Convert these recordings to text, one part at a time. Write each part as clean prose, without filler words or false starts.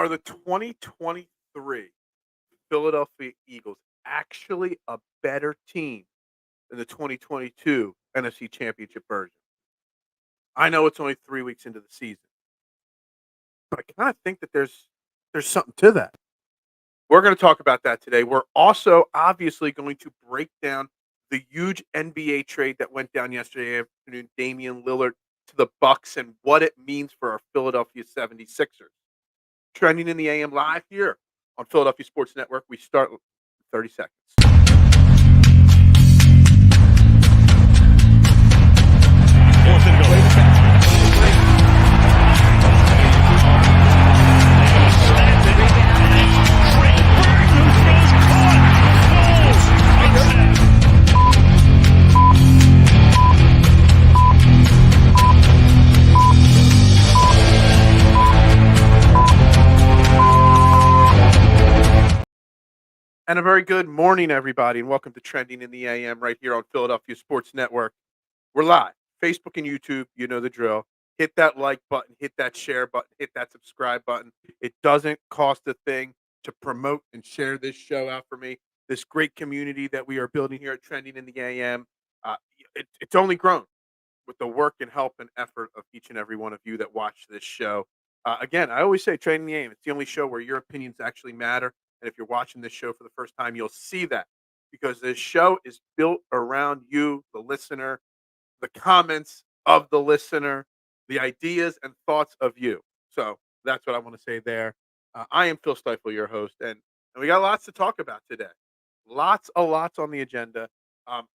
Are the 2023 Philadelphia Eagles actually a better team than the 2022 NFC Championship version? I know it's only 3 weeks into the season, but I kinda think that there's something to that. We're gonna talk about that today. We're also obviously going to break down the huge NBA trade that went down yesterday afternoon, Damian Lillard to the Bucks and what it means for our Philadelphia 76ers. Trending in the AM live here on Philadelphia Sports Network. We start in 30 seconds. Fourth and goal. And a very good morning, everybody, and welcome to Trending in the AM right here on Philadelphia Sports Network. We're live, Facebook and YouTube. You know the drill. Hit that like button, hit that share button, hit that subscribe button. It doesn't cost a thing to promote and share this show out for me. This great community that we are building here at Trending in the AM. Uh, it's only grown with the work and help and effort of each and every one of you that watch this show. Again, I always say Training the Aim. It's the only show where your opinions actually matter. And if you're watching this show for the first time, you'll see that because this show is built around you, the listener, the comments of the listener, the ideas and thoughts of you. So that's what I want to say there. I am Phil Stiefel, your host, and we got lots to talk about today. Lots on the agenda.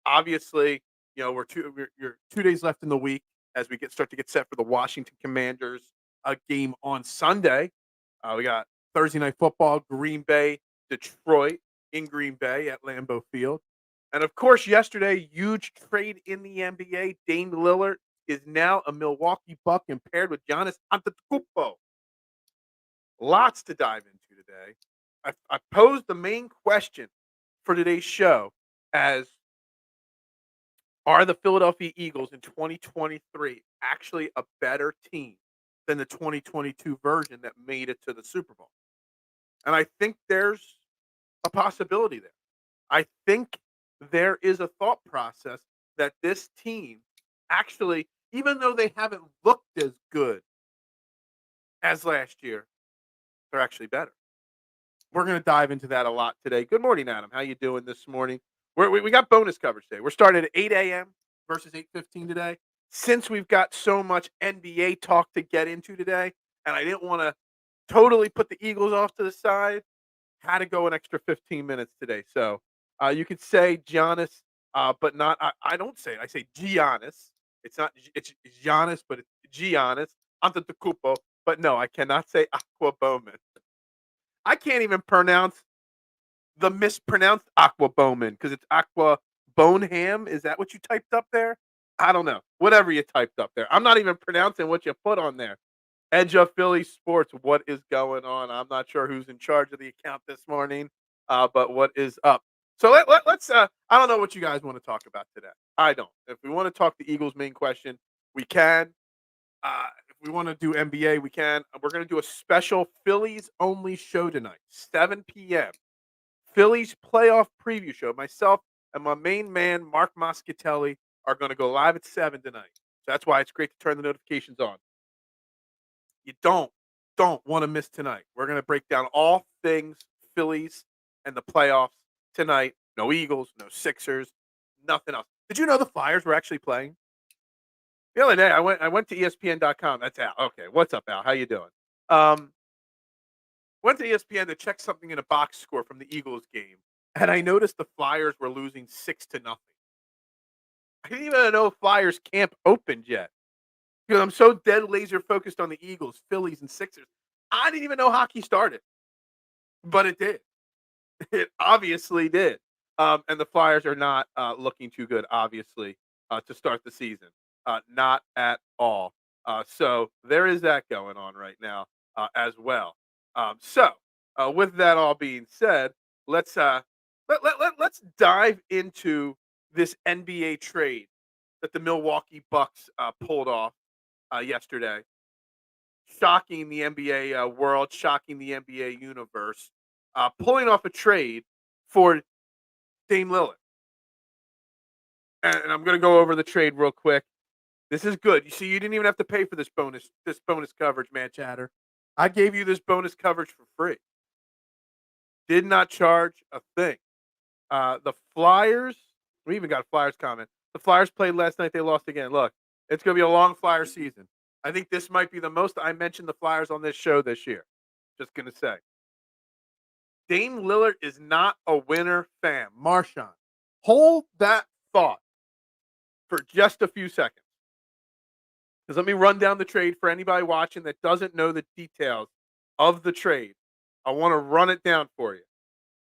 Obviously, you're 2 days left in the week as we start to get set for the Washington Commanders game on Sunday. We got Thursday night football, Green Bay, Detroit in Green Bay at Lambeau Field. And of course, yesterday, huge trade in the NBA. Dame Lillard is now a Milwaukee Buck and paired with Giannis Antetokounmpo. Lots to dive into today. I posed the main question for today's show as are the Philadelphia Eagles in 2023 actually a better team than the 2022 version that made it to the Super Bowl? And I think there's a possibility there. I think there is a thought process that this team actually, even though they haven't looked as good as last year, they're actually better. We're going to dive into that a lot today. Good morning, Adam. How you doing this morning? We got bonus coverage today. We're starting at 8 a.m. versus 8:15 today. Since we've got so much NBA talk to get into today, and I didn't want to totally put the Eagles off to the side, had to go an extra 15 minutes today. So you could say Giannis, but not. I don't say it. I say Giannis. It's not. It's Giannis, but it's Giannis Antetokounmpo. But no, I cannot say Aqua Bowman. I can't even pronounce the mispronounced Aqua Bowman because it's Aqua Boneham. Is that what you typed up there? I don't know. Whatever you typed up there. I'm not even pronouncing what you put on there. Edge of Philly Sports. What is going on? I'm not sure who's in charge of the account this morning, but what is up? So let's. I don't know what you guys want to talk about today. I don't. If we want to talk the Eagles' main question, we can. If we want to do NBA, we can. We're going to do a special Phillies only show tonight, 7 p.m. Phillies playoff preview show. Myself and my main man, Mark Moschitelli, are going to go live at 7 tonight. So that's why it's great to turn the notifications on. You don't want to miss tonight. We're going to break down all things Phillies and the playoffs tonight. No Eagles, no Sixers, nothing else. Did you know the Flyers were actually playing? The other day, I went to ESPN.com. That's Al. Okay, what's up, Al? How you doing? Went to ESPN to check something in a box score from the Eagles game, and I noticed the Flyers were losing 6-0. I didn't even know Flyers camp opened yet because I'm so dead laser focused on the Eagles, Phillies, and Sixers. I didn't even know hockey started, but it did. It obviously did. And the Flyers are not looking too good, obviously, to start the season. Not at all. So there is that going on right now as well. With that all being said, let's dive into this NBA trade that the Milwaukee Bucks pulled off yesterday. shocking the NBA world, shocking the NBA universe, pulling off a trade for Dame Lillard. And I'm going to go over the trade real quick. This is good. You see, you didn't even have to pay for this bonus coverage, man, chatter. I gave you this bonus coverage for free. Did not charge a thing. The Flyers, we even got a Flyers comment. The Flyers played last night. They lost again. Look, it's going to be a long Flyer season. I think this might be the most I mentioned the Flyers on this show this year. Just going to say. Dame Lillard is not a winner, fam. Marshawn, hold that thought for just a few seconds. Because let me run down the trade for anybody watching that doesn't know the details of the trade. I want to run it down for you.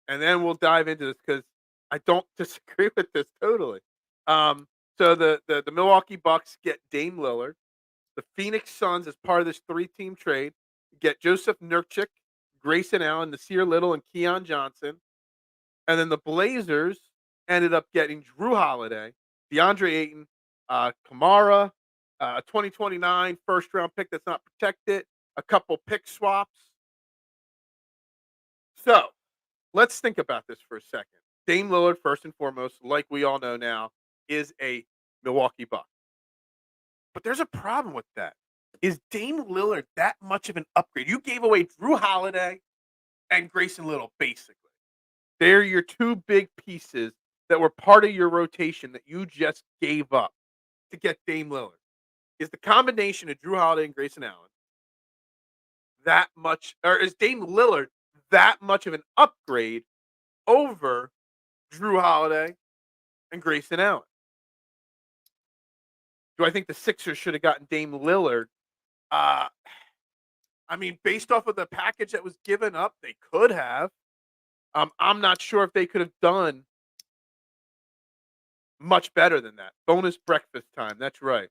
And then we'll dive into this because I don't disagree with this totally. So the Milwaukee Bucks get Dame Lillard. The Phoenix Suns, as part of this 3-team trade, get Joseph Nurkic, Grayson Allen, Nasir Little, and Keon Johnson. And then the Blazers ended up getting Drew Holiday, DeAndre Ayton, Kamara, a 2029 first-round pick that's not protected, a couple pick swaps. So let's think about this for a second. Dame Lillard, first and foremost, like we all know now, is a Milwaukee Buck. But there's a problem with that. Is Dame Lillard that much of an upgrade? You gave away Drew Holiday and Grayson Little, basically. They're your two big pieces that were part of your rotation that you just gave up to get Dame Lillard. Is the combination of Drew Holiday and Grayson Allen that much, or is Dame Lillard that much of an upgrade over Drew Holiday and Grayson Allen? Do I think the Sixers should have gotten Dame Lillard? I mean, based off of the package that was given up, they could have. I'm not sure if they could have done much better than that. Bonus breakfast time. That's right.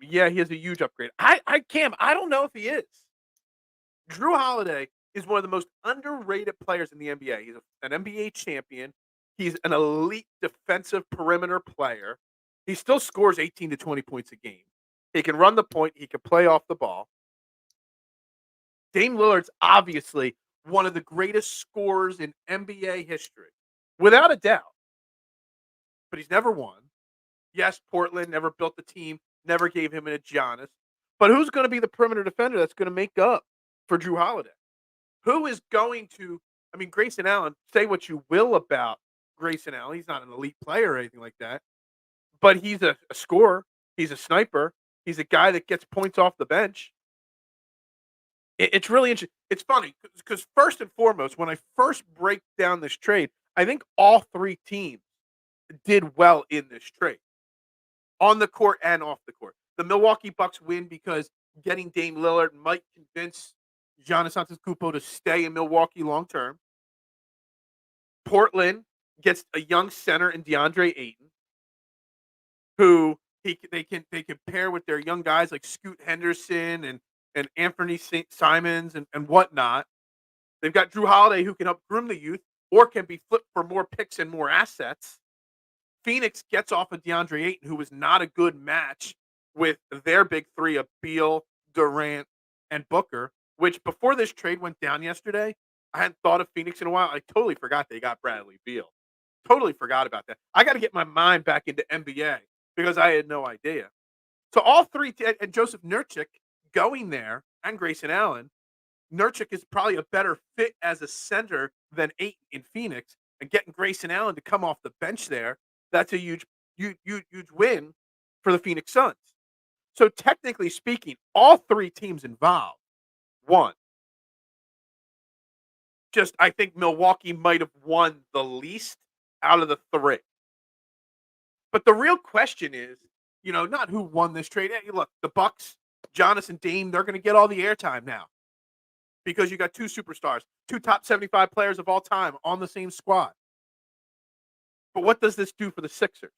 Yeah, he has a huge upgrade. I don't know if he is. Drew Holiday is one of the most underrated players in the NBA. He's an NBA champion. He's an elite defensive perimeter player. He still scores 18 to 20 points a game. He can run the point. He can play off the ball. Dame Lillard's obviously one of the greatest scorers in NBA history, without a doubt. But he's never won. Yes, Portland never built the team, never gave him a Giannis. But who's going to be the perimeter defender that's going to make up for Drew Holiday? Who is going to, I mean, Grayson Allen, say what you will about Grayson Allen. He's not an elite player or anything like that. But he's a scorer. He's a sniper. He's a guy that gets points off the bench. It's really interesting. It's funny because first and foremost, when I first break down this trade, I think all three teams did well in this trade, on the court and off the court. The Milwaukee Bucks win because getting Dame Lillard might convince Giannis Antetokounmpo to stay in Milwaukee long term. Portland gets a young center in DeAndre Ayton, who they can pair with their young guys like Scoot Henderson and Anthony St. Simons and whatnot. They've got Drew Holiday who can help groom the youth or can be flipped for more picks and more assets. Phoenix gets off of DeAndre Ayton, who was not a good match with their big three of Beal, Durant, and Booker, which before this trade went down yesterday, I hadn't thought of Phoenix in a while. I totally forgot they got Bradley Beal. Totally forgot about that. I got to get my mind back into NBA because I had no idea. So all three, and Joseph Nurkic going there, and Grayson Allen, Nurkic is probably a better fit as a center than Ayton in Phoenix, and getting Grayson Allen to come off the bench there, that's a huge win for the Phoenix Suns. So technically speaking, all three teams involved won. Just I think Milwaukee might have won the least out of the three. But the real question is, not who won this trade. Hey, look, the Bucks, Giannis and Dame, they're going to get all the airtime now because you got two superstars, two top 75 players of all time on the same squad. But what does this do for the Sixers?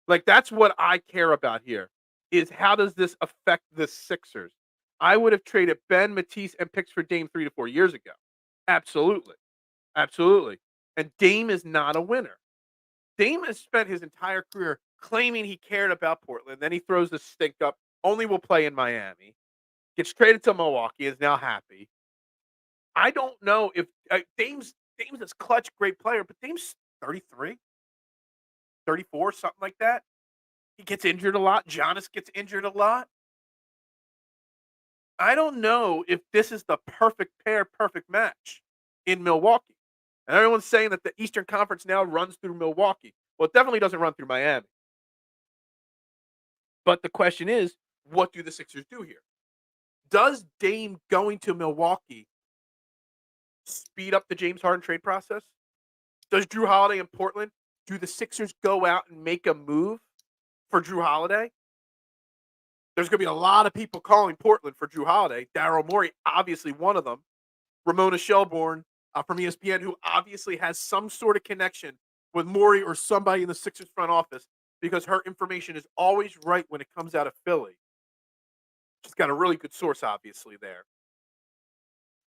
Like, that's what I care about here, is how does this affect the Sixers? I would have traded Ben, Matisse, and picks for Dame 3 to 4 years ago. Absolutely. Absolutely. And Dame is not a winner. Dame has spent his entire career claiming he cared about Portland. Then he throws the stink up, only will play in Miami. gets traded to Milwaukee, is now happy. I don't know if Dame's this clutch, great player, but Dame's 33, 34, something like that. He gets injured a lot. Giannis gets injured a lot. I don't know if this is the perfect pair, perfect match in Milwaukee. And everyone's saying that the Eastern Conference now runs through Milwaukee. Well, it definitely doesn't run through Miami. But the question is, what do the Sixers do here? Does Dame going to Milwaukee speed up the James Harden trade process? Does Drew Holiday in Portland, do the Sixers go out and make a move for Drew Holiday? There's going to be a lot of people calling Portland for Drew Holiday. Daryl Morey, obviously one of them. Ramona Shelburne from ESPN, who obviously has some sort of connection with Morey or somebody in the Sixers front office because her information is always right when it comes out of Philly. She's got a really good source, obviously, there.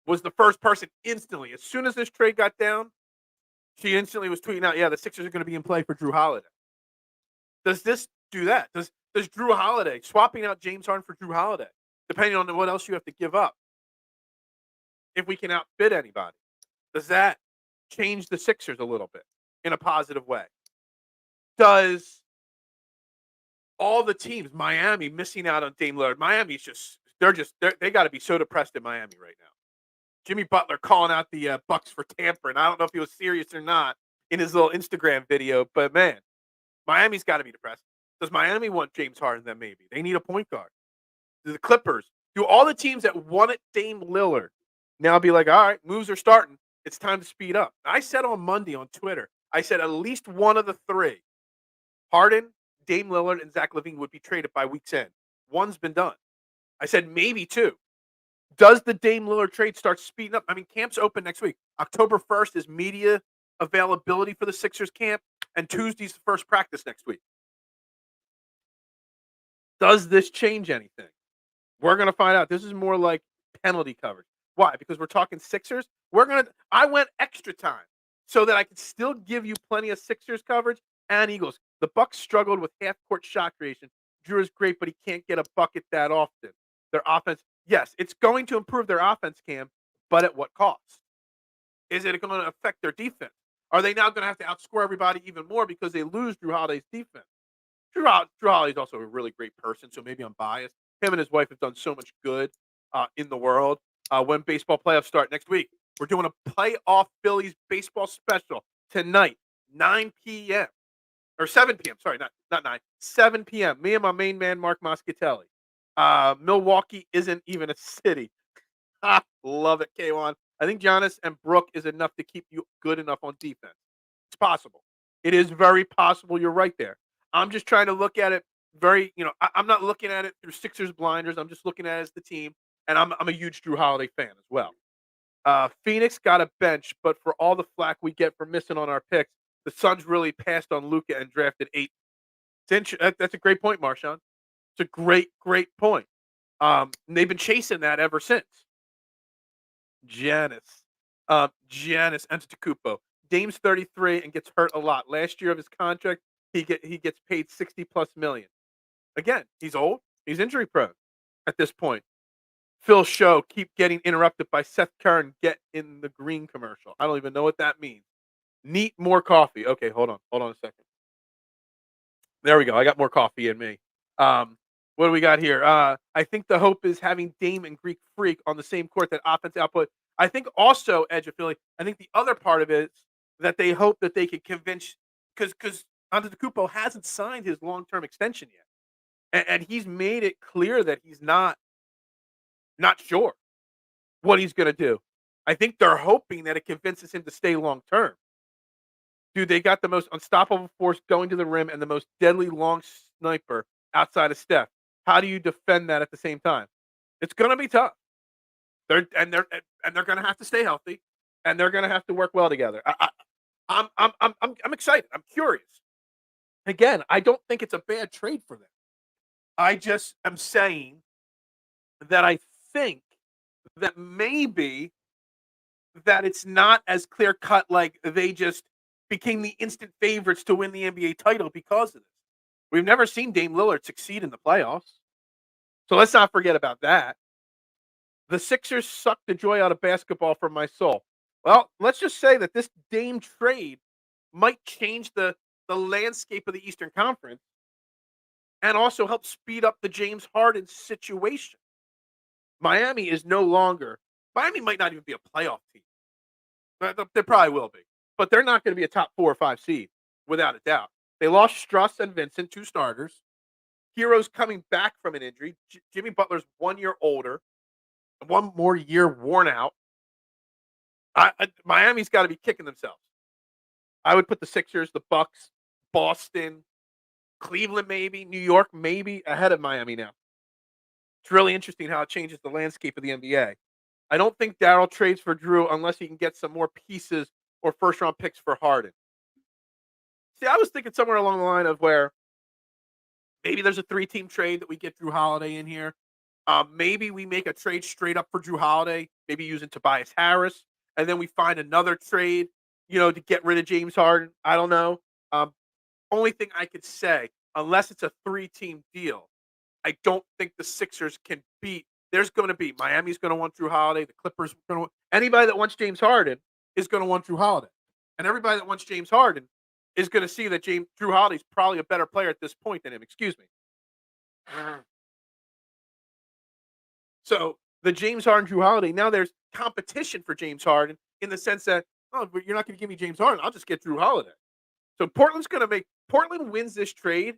Was the first person instantly, as soon as this trade got down, she instantly was tweeting out, yeah, the Sixers are going to be in play for Drew Holiday. Does this do that? Does Drew Holiday, swapping out James Harden for Drew Holiday, depending on what else you have to give up, if we can outbid anybody, does that change the Sixers a little bit in a positive way? Does all the teams, Miami missing out on Dame Lillard, Miami's they got to be so depressed in Miami right now. Jimmy Butler calling out the Bucks for tampering. I don't know if he was serious or not in his little Instagram video, but man, Miami's got to be depressed. Does Miami want James Harden then maybe? They need a point guard. Do the Clippers, do all the teams that wanted Dame Lillard now be like, all right, moves are starting. It's time to speed up. I said on Monday on Twitter, I said at least one of the three, Harden, Dame Lillard, and Zach LaVine would be traded by week's end. One's been done. I said maybe two. Does the Dame Lillard trade start speeding up? I mean, camp's open next week. October 1st is media availability for the Sixers camp, and Tuesday's the first practice next week. Does this change anything? We're going to find out. This is more like penalty coverage. Why? Because we're talking Sixers. I went extra time so that I could still give you plenty of Sixers coverage and Eagles. The Bucks struggled with half-court shot creation. Drew is great, but he can't get a bucket that often. Their offense, yes, it's going to improve their offense, Cam, but at what cost? Is it going to affect their defense? Are they now going to have to outscore everybody even more because they lose Drew Holiday's defense? Drew Holiday is also a really great person, so maybe I'm biased. Him and his wife have done so much good in the world. When baseball playoffs start next week, we're doing a playoff Phillies baseball special tonight, 9 p.m. or 7 p.m. Sorry, not 9, 7 p.m. Me and my main man, Mark Moschitelli. Milwaukee isn't even a city. Love it, K1. I think Giannis and Brook is enough to keep you good enough on defense. It's possible. It is very possible. You're right there. I'm just trying to look at it I'm not looking at it through Sixers blinders. I'm just looking at it as the team, and I'm a huge Drew Holiday fan as well. Phoenix got a bench, but for all the flack we get for missing on our picks, the Suns really passed on Luka and drafted 8. That's a great point, Marshawn. It's a great point. They've been chasing that ever since. Giannis Antetokounmpo. Dame's 33 and gets hurt a lot. Last year of his contract, he gets paid $60+ million. Again, he's old. He's injury prone at this point. Phil Show keep getting interrupted by Seth Curran. Get in the green commercial. I don't even know what that means. Need more coffee. Okay, hold on a second. There we go. I got more coffee in me. What do we got here? I think the hope is having Dame and Greek Freak on the same court, that offense output. I think also, Edge of Philly, I think the other part of it is that they hope that they could convince, because Antetokounmpo hasn't signed his long-term extension yet. And he's made it clear that he's not sure what he's going to do. I think they're hoping that it convinces him to stay long-term. Dude, they got the most unstoppable force going to the rim and the most deadly long sniper outside of Steph. How do you defend that at the same time? It's going to be tough. They're going to have to stay healthy, and they're going to have to work well together. I'm excited. I'm curious. Again, I don't think it's a bad trade for them. I just am saying that I think that maybe that it's not as clear cut, like they just became the instant favorites to win the NBA title because of this. We've never seen Dame Lillard succeed in the playoffs. So let's not forget about that. The Sixers suck the joy out of basketball from my soul. Well, let's just say that this Dame trade might change the landscape of the Eastern Conference and also help speed up the James Harden situation. Miami is no longer Miami might not even be a playoff team. They probably will be, but they're not going to be a top 4 or 5 seed without a doubt. They lost Struss and Vincent, 2 starters. Hero's coming back from an injury. Jimmy Butler's 1 year older, 1 more year worn out. Miami's got to be kicking themselves. I would put the Sixers, the Bucks, Boston, Cleveland, maybe New York, maybe ahead of Miami now. It's really interesting how it changes the landscape of the NBA. I don't think Darryl trades for Drew unless he can get some more pieces or first round picks for Harden. See, I was thinking somewhere along the line of where maybe there's a 3-team trade that we get Drew Holiday in here. Maybe we make a trade straight up for Drew Holiday, maybe using Tobias Harris, and then we find another trade, to get rid of James Harden. I don't know. Only thing I could say, unless it's a 3-team deal, I don't think the Sixers can beat. There's going to be Miami's going to want Drew Holiday. The Clippers are going to want anybody that wants James Harden is going to want Drew Holiday, and everybody that wants James Harden is going to see that Drew Holiday's probably a better player at this point than him. Excuse me. So the James Harden, Drew Holiday. Now there's competition for James Harden in the sense that but you're not going to give me James Harden. I'll just get Drew Holiday. So Portland wins this trade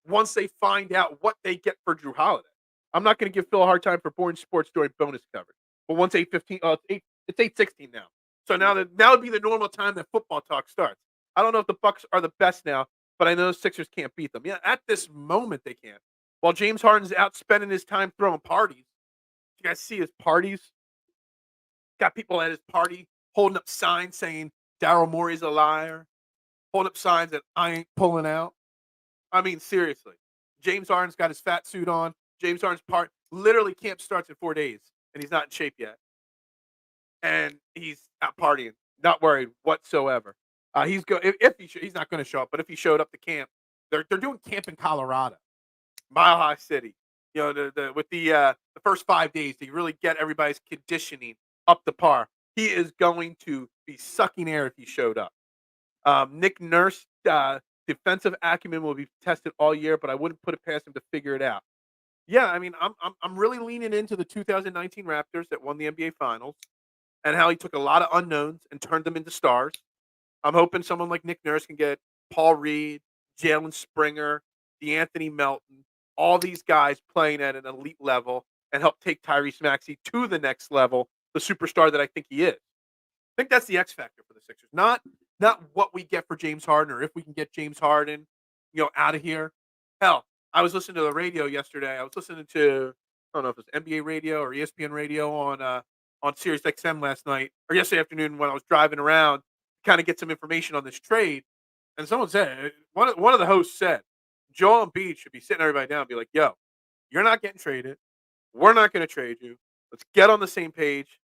once they find out what they get for Drew Holiday. I'm not going to give Phil a hard time for boring sports during bonus coverage. But once 8:15, it's 8:16 now. So now would be the normal time that football talk starts. I don't know if the Bucks are the best now, but I know the Sixers can't beat them. Yeah, at this moment they can't. While James Harden's out spending his time throwing parties. You guys see his parties? Got people at his party holding up signs saying Daryl Morey's a liar, holding up signs that I ain't pulling out. I mean, seriously. James Harden's got his fat suit on. James Harden's literally camp starts in 4 days, and he's not in shape yet. And he's out partying, not worried whatsoever. He's not going to show up, but if he showed up to camp, they're doing camp in Colorado, Mile High City. With the first 5 days to really get everybody's conditioning up to par. He is going to be sucking air if he showed up. Nick Nurse, defensive acumen will be tested all year, but I wouldn't put it past him to figure it out. Yeah, I mean, I'm really leaning into the 2019 Raptors that won the NBA Finals, and how he took a lot of unknowns and turned them into stars. I'm hoping someone like Nick Nurse can get Paul Reed, Jalen Springer, DeAnthony Melton, all these guys playing at an elite level and help take Tyrese Maxey to the next level, the superstar that I think he is. I think that's the X factor for the Sixers. Not what we get for James Harden or if we can get James Harden, out of here. Hell, I was listening to the radio yesterday. I was listening to, I don't know if it was NBA radio or ESPN radio on Sirius XM last night or yesterday afternoon when I was driving around to kind of get some information on this trade. And someone said, one of the hosts said, Joel Embiid should be sitting everybody down and be like, yo, you're not getting traded. We're not going to trade you. Let's get on the same page.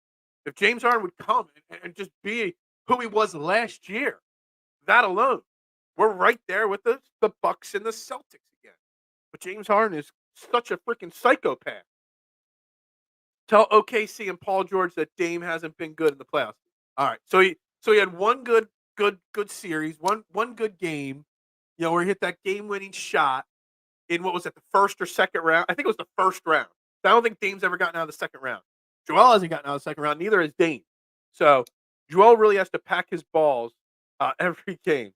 If James Harden would come and just be who he was last year, that alone, we're right there with the Bucks and the Celtics again. But James Harden is such a freaking psychopath. Tell OKC and Paul George that Dame hasn't been good in the playoffs. All right, so he had one good series, one good game, where he hit that game-winning shot in what was it, the first or second round? I think it was the first round. I don't think Dame's ever gotten out of the second round. Joel hasn't gotten out of the second round. Neither has Dame. So Joel really has to pack his balls every game.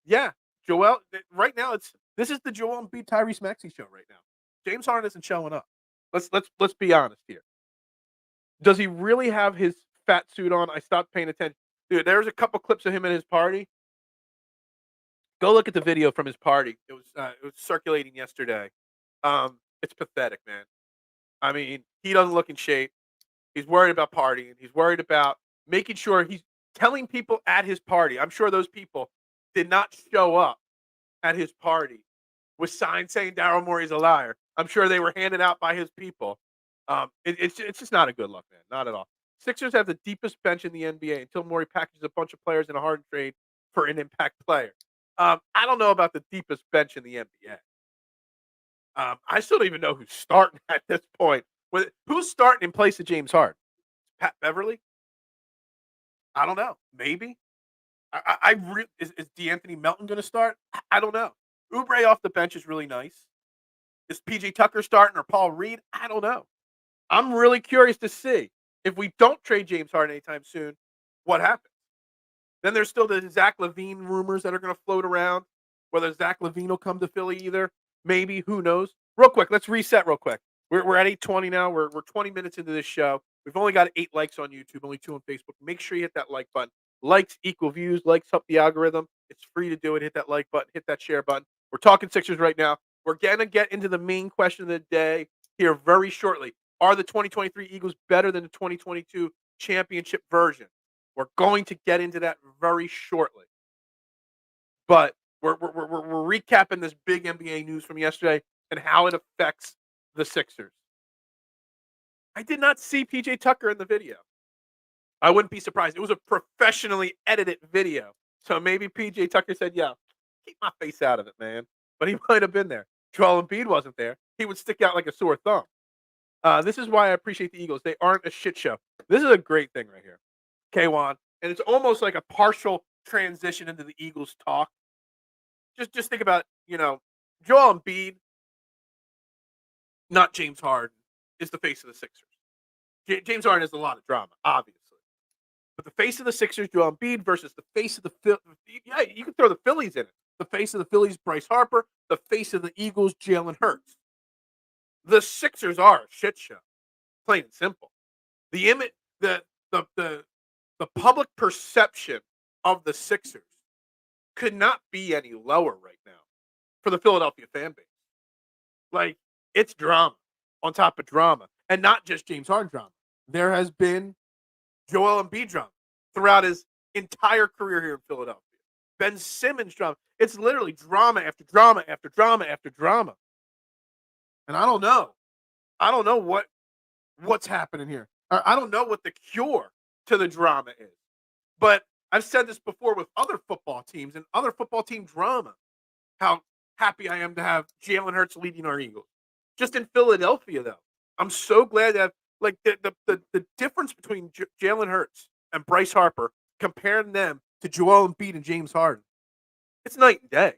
Yeah, Joel. Right now, this is the Joel Embiid Tyrese Maxey show right now. James Harden isn't showing up. Let's be honest here. Does he really have his fat suit on? I stopped paying attention. Dude, there's a couple clips of him at his party. Go look at the video from his party. It was circulating yesterday. It's pathetic, man. I mean, he doesn't look in shape. He's worried about partying. He's worried about making sure he's telling people at his party. I'm sure those people did not show up at his party with signs saying Daryl Morey's a liar. I'm sure they were handed out by his people. It's just not a good look, man. Not at all. Sixers have the deepest bench in the NBA until Morey packages a bunch of players in a hard trade for an impact player. I don't know about the deepest bench in the NBA. I still don't even know who's starting at this point Who's starting in place of James Harden? Pat Beverly? I don't know. Maybe. Is DeAnthony Melton going to start? I don't know. Oubre off the bench is really nice. Is PJ Tucker starting or Paul Reed? I don't know. I'm really curious to see if we don't trade James Harden anytime soon, what happens. Then there's still the Zach LaVine rumors that are going to float around. Whether Zach LaVine will come to Philly either, maybe, who knows. Real quick, let's reset real quick. We're at 8:20 now. We're 20 minutes into this show. We've only got 8 likes on YouTube, only 2 on Facebook. Make sure you hit that like button. Likes equal views. Likes help the algorithm. It's free to do it. Hit that like button. Hit that share button. We're talking Sixers right now. We're going to get into the main question of the day here very shortly. Are the 2023 Eagles better than the 2022 championship version? We're going to get into that very shortly. But we're recapping this big NBA news from yesterday and how it affects the Sixers. I did not see PJ Tucker in the video. I wouldn't be surprised. It was a professionally edited video. So maybe PJ Tucker said, yeah, keep my face out of it, man. But he might have been there. Joel Embiid wasn't there. He would stick out like a sore thumb. This is why I appreciate the Eagles. They aren't a shit show. This is a great thing right here. K1. And it's almost like a partial transition into the Eagles talk. Just think about, Joel Embiid, not James Harden, is the face of the Sixers. James Harden has a lot of drama, obviously. But the face of the Sixers, Joel Embiid, versus the face of the Phillies. Yeah, you can throw the Phillies in it. The face of the Phillies, Bryce Harper. The face of the Eagles, Jalen Hurts. The Sixers are a shit show, plain and simple. The image, the public perception of the Sixers could not be any lower right now for the Philadelphia fan base. Like, it's drama on top of drama, and not just James Harden drama. There has been Joel Embiid drama throughout his entire career here in Philadelphia. Ben Simmons drama. It's literally drama after drama after drama after drama. And I don't know. I don't know what's happening here. I don't know what the cure to the drama is. But I've said this before with other football teams and other football team drama, how happy I am to have Jalen Hurts leading our Eagles. Just in Philadelphia, though, I'm so glad that the difference between Jalen Hurts and Bryce Harper, comparing them to Joel Embiid and James Harden, it's night and day.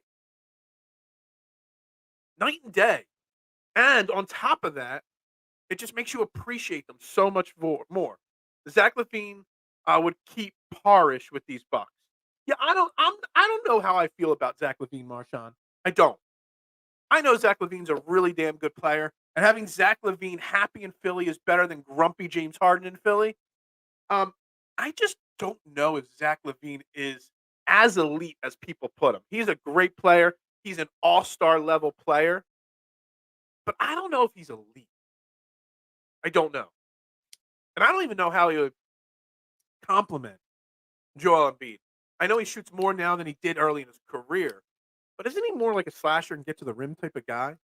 Night and day. And on top of that, it just makes you appreciate them so much more. Zach LaVine would keep parish with these Bucks. Yeah, I don't know how I feel about Zach LaVine, Marshawn. I don't. I know Zach LaVine's a really damn good player, and having Zach LaVine happy in Philly is better than grumpy James Harden in Philly. I just don't know if Zach LaVine is as elite as people put him. He's a great player. He's an all-star level player. But I don't know if he's elite. I don't know. And I don't even know how he would compliment Joel Embiid. I know he shoots more now than he did early in his career. But isn't he more like a slasher and get to the rim type of guy?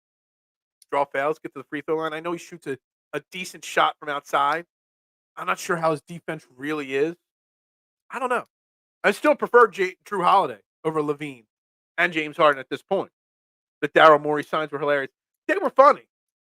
Draw fouls, get to the free throw line. I know he shoots a decent shot from outside. I'm not sure how his defense really is. I don't know. I still prefer Drew Holiday over LaVine and James Harden at this point. The Daryl Morey signs were hilarious. They were funny,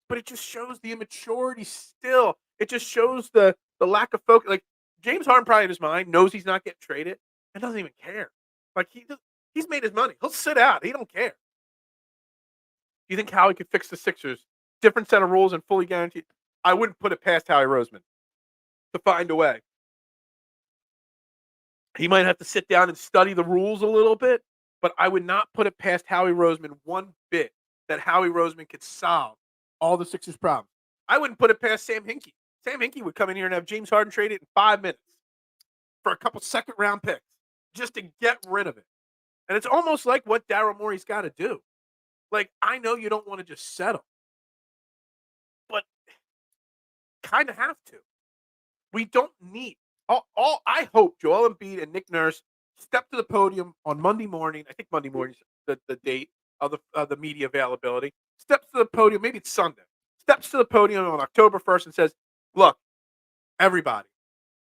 but it just shows the immaturity still. It just shows the lack of focus. Like, James Harden probably in his mind knows he's not getting traded and doesn't even care. Like, he's made his money. He'll sit out. He don't care. Do you think Howie could fix the Sixers? Different set of rules and fully guaranteed. I wouldn't put it past Howie Roseman to find a way. He might have to sit down and study the rules a little bit, but I would not put it past Howie Roseman one bit that Howie Roseman could solve all the Sixers' problems. I wouldn't put it past Sam Hinkie. Sam Hinkie would come in here and have James Harden traded in 5 minutes for a couple second-round picks just to get rid of it. And it's almost like what Daryl Morey's got to do. Like, I know you don't want to just settle, but kind of have to. We don't need all. I hope Joel Embiid and Nick Nurse step to the podium on Monday morning. I think Monday morning is the date of the media availability. Steps to the podium. Maybe it's Sunday. Steps to the podium on October 1st and says, "Look, everybody,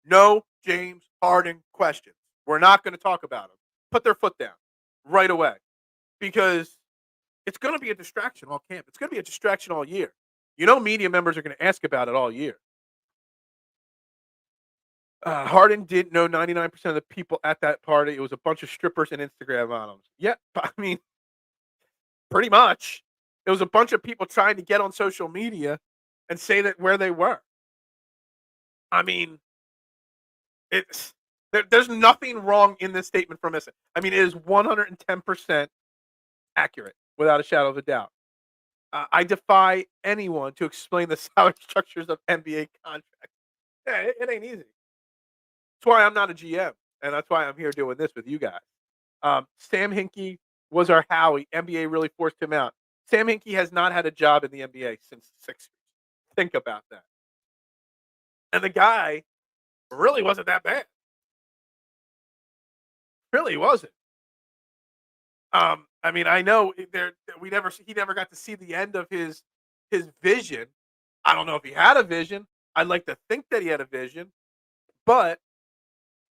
no James Harden questions. We're not going to talk about him. Put their foot down right away, because it's going to be a distraction all camp. It's going to be a distraction all year. Media members are going to ask about it all year. Harden didn't know 99% of the people at that party. It was a bunch of strippers and Instagram models. Yeah, I mean, pretty much. It was a bunch of people trying to get on social media and say that where they were. I mean, there's nothing wrong in this statement from Missing. I mean, it is 110% accurate, without a shadow of a doubt. I defy anyone to explain the salary structures of NBA contracts. Yeah, it ain't easy. That's why I'm not a GM, and that's why I'm here doing this with you guys. Sam Hinkie was our Howie. NBA really forced him out. Sam Hinkie has not had a job in the NBA since the Sixers. Think about that. And the guy really wasn't that bad. Really wasn't. I mean, I know he never got to see the end of his vision. I don't know if he had a vision. I'd like to think that he had a vision, but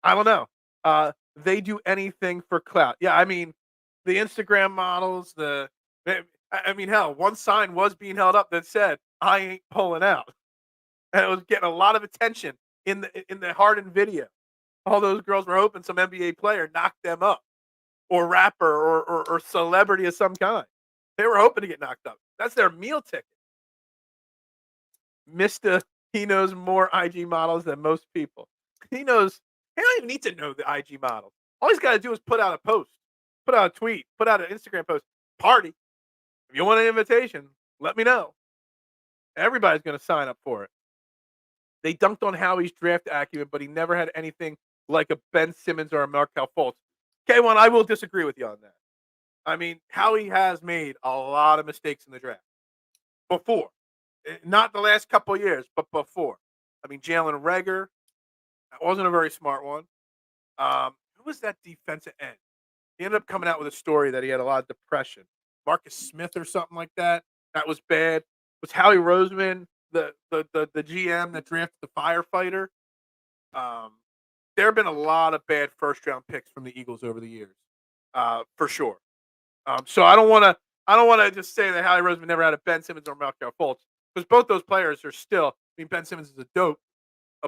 I don't know. They do anything for clout. Yeah, I mean, the Instagram models, I mean, hell, one sign was being held up that said, "I ain't pulling out," and it was getting a lot of attention in the Harden video. All those girls were hoping some NBA player knocked them up, or rapper, or celebrity of some kind. They were hoping to get knocked up. That's their meal ticket. Mister, he knows more IG models than most people. He knows. He don't even need to know the IG models. All he's got to do is put out a post, put out a tweet, put out an Instagram post. Party. If you want an invitation, let me know. Everybody's going to sign up for it. They dunked on Howie's draft acumen, but he never had anything like a Ben Simmons or a Markelle Fultz. K1, I will disagree with you on that. I mean, Howie has made a lot of mistakes in the draft. Before. Not the last couple of years, but before. I mean, Jalen Reagor, that wasn't a very smart one. Who was that defensive end? He ended up coming out with a story that he had a lot of depression. Marcus Smith or something like that. That was bad. Was Howie Roseman the GM that drafted the firefighter? There have been a lot of bad first-round picks from the Eagles over the years, for sure. So I don't want to just say that Howie Roseman never had a Ben Simmons or Markelle Fultz, because both those players are still. I mean, Ben Simmons is a dope,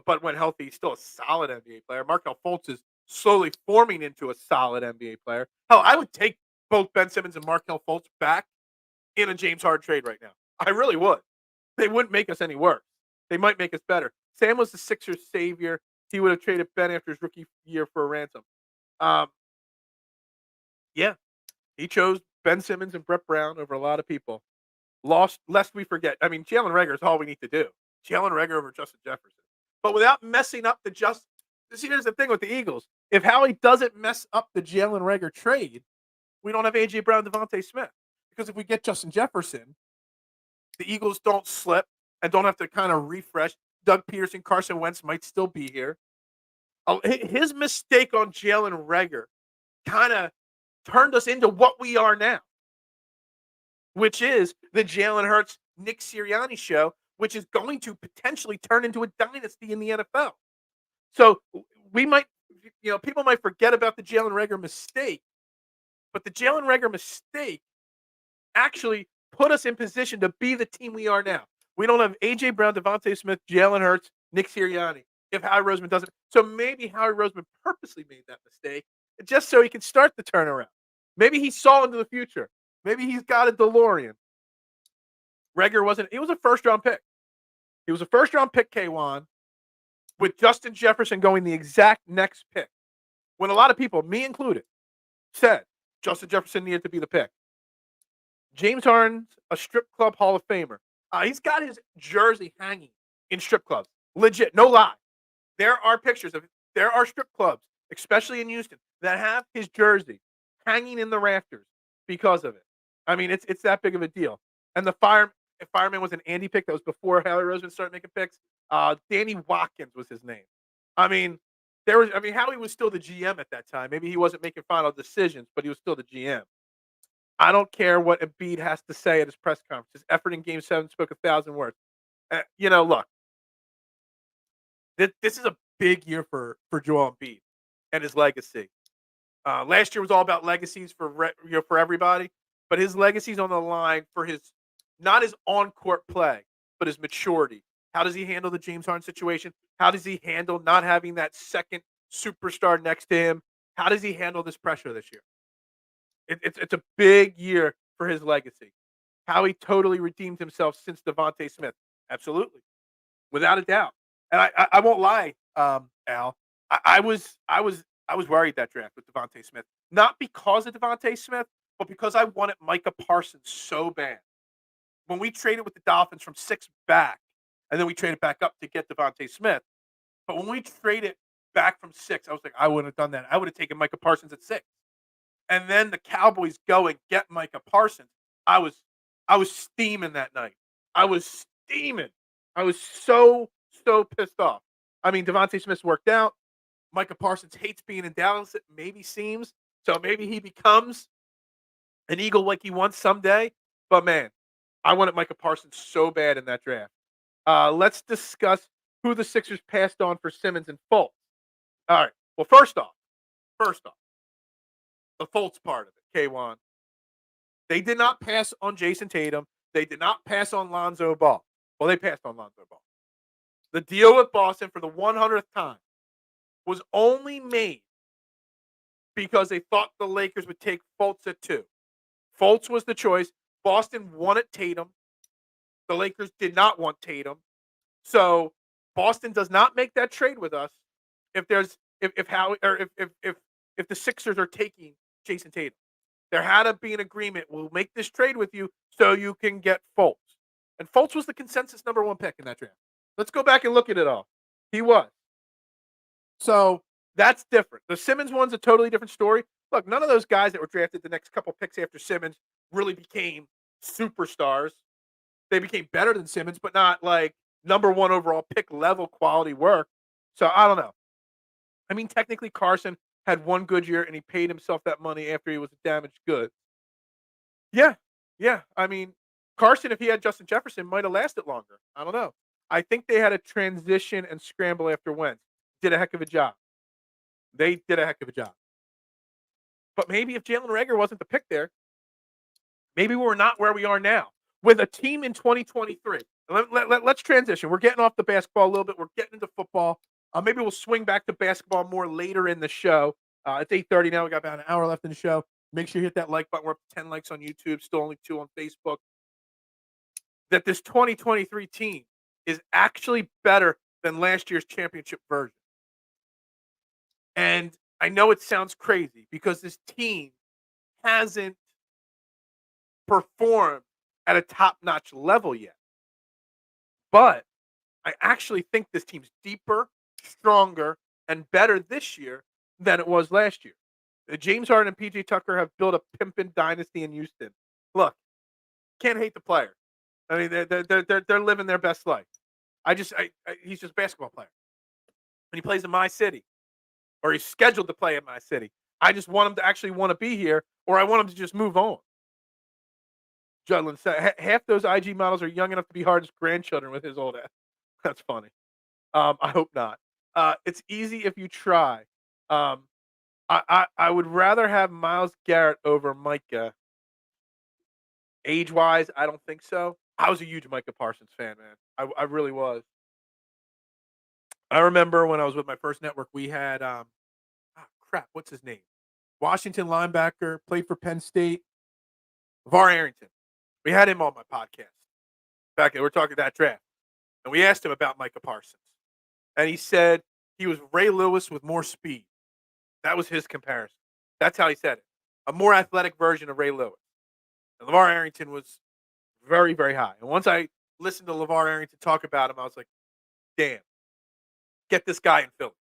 but when healthy, he's still a solid NBA player. Markelle Fultz is slowly forming into a solid NBA player. Hell, I would take both Ben Simmons and Markelle Fultz back in a James Harden trade right now. I really would. They wouldn't make us any worse. They might make us better. Sam was the Sixers' savior. He would have traded Ben after his rookie year for a ransom. Yeah, he chose Ben Simmons and Brett Brown over a lot of people. Lost, lest we forget. I mean, Jalen Reagor is all we need to do. Jalen Reagor over Justin Jefferson. But without messing up the see, here's the thing with the Eagles. If Howie doesn't mess up the Jalen Reagor trade, we don't have A.J. Brown, Devontae Smith. Because if we get Justin Jefferson, the Eagles don't slip and don't have to kind of refresh. Doug Peterson, Carson Wentz might still be here. His mistake on Jalen Reagor kind of turned us into what we are now, which is the Jalen Hurts, Nick Sirianni show, which is going to potentially turn into a dynasty in the NFL. So we might, people might forget about the Jalen Reagor mistake, but the Jalen Reagor mistake actually put us in position to be the team we are now. We don't have A.J. Brown, Devontae Smith, Jalen Hurts, Nick Sirianni, if Howie Roseman doesn't. So maybe Howie Roseman purposely made that mistake just so he can start the turnaround. Maybe he saw into the future. Maybe he's got a DeLorean. Reagor he was a first-round pick. He was a first-round pick, K1, with Justin Jefferson going the exact next pick. When a lot of people, me included, said Justin Jefferson needed to be the pick. James Harden's a strip club Hall of Famer. He's got his jersey hanging in strip clubs. Legit, no lie. There are strip clubs, especially in Houston, that have his jersey hanging in the rafters because of it. I mean, it's that big of a deal. And the fireman was an Andy pick. That was before Howie Roseman started making picks. Danny Watkins was his name. I mean, Howie was still the GM at that time. Maybe he wasn't making final decisions, but he was still the GM. I don't care what Embiid has to say at his press conference. His effort in Game 7 spoke 1,000 words. Look, this is a big year for Joel Embiid and his legacy. Last year was all about legacies for everybody, but his legacy's on the line for not his on-court play, but his maturity. How does he handle the James Harden situation? How does he handle not having that second superstar next to him? How does he handle this pressure this year? It's a big year for his legacy. How he totally redeemed himself since Devontae Smith. Absolutely. Without a doubt. And I won't lie, Al. I was worried that draft with Devontae Smith. Not because of Devontae Smith, but because I wanted Micah Parsons so bad. When we traded with the Dolphins from 6 back, and then we traded back up to get Devontae Smith. But when we traded back from 6, I was like, I wouldn't have done that. I would have taken Micah Parsons at 6. And then the Cowboys go and get Micah Parsons. I was steaming that night. I was steaming. I was so pissed off. I mean, Devontae Smith's worked out. Micah Parsons hates being in Dallas, it maybe seems. So maybe he becomes an Eagle like he wants someday. But man, I wanted Micah Parsons so bad in that draft. Let's discuss who the Sixers passed on for Simmons and Fultz. All right. Well, first off, the Fultz part of it, K1. They did not pass on Jason Tatum. They did not pass on Lonzo Ball. Well, they passed on Lonzo Ball. The deal with Boston for the 100th time was only made because they thought the Lakers would take Fultz at 2. Fultz was the choice. Boston wanted Tatum. The Lakers did not want Tatum. So Boston does not make that trade with us if the Sixers are taking Jason Tatum. There had to be an agreement. We'll make this trade with you so you can get Fultz. And Fultz was the consensus number 1 pick in that draft. Let's go back and look at it all. He was. So that's different. The Simmons one's a totally different story. Look, none of those guys that were drafted the next couple picks after Simmons really became superstars. They became better than Simmons, but not like number 1 overall pick level quality work. So I don't know. I mean, technically Carson had 1 good year and he paid himself that money after he was a damaged good. Yeah. I mean, Carson, if he had Justin Jefferson, might have lasted longer. I don't know. I think they had a transition and scramble after Wentz. Did a heck of a job. They did a heck of a job. But maybe if Jalen Reagor wasn't the pick there, maybe we're not where we are now. With a team in 2023. Let's transition. We're getting off the basketball a little bit. We're getting into football. Maybe we'll swing back to basketball more later in the show. It's 8:30 now. We got about an hour left in the show. Make sure you hit that like button. We're up to 10 likes on YouTube. Still only 2 on Facebook. That this 2023 team is actually better than last year's championship version. And I know it sounds crazy because this team hasn't performed at a top-notch level yet. But I actually think this team's deeper, stronger, and better this year than it was last year. James Harden and PJ Tucker have built a pimpin' dynasty in Houston. Look, can't hate the player. I mean, they're living their best life. He's just a basketball player. When he plays in my city, or he's scheduled to play in my city, I just want him to actually want to be here, or I want him to just move on. Judlin said half those IG models are young enough to be Harden's grandchildren with his old ass. That's funny. I hope not. It's easy if you try. I would rather have Myles Garrett over Micah. Age-wise, I don't think so. I was a huge Micah Parsons fan, man. I really was. I remember when I was with my first network, we had what's his name? Washington linebacker, played for Penn State. LeVar Arrington. We had him on my podcast. Back then, we're talking that draft. And we asked him about Micah Parsons. And he said he was Ray Lewis with more speed. That was his comparison. That's how he said it. A more athletic version of Ray Lewis. And LeVar Arrington was very, very high. And once I listened to LeVar Arrington talk about him, I was like, damn, get this guy in Philly.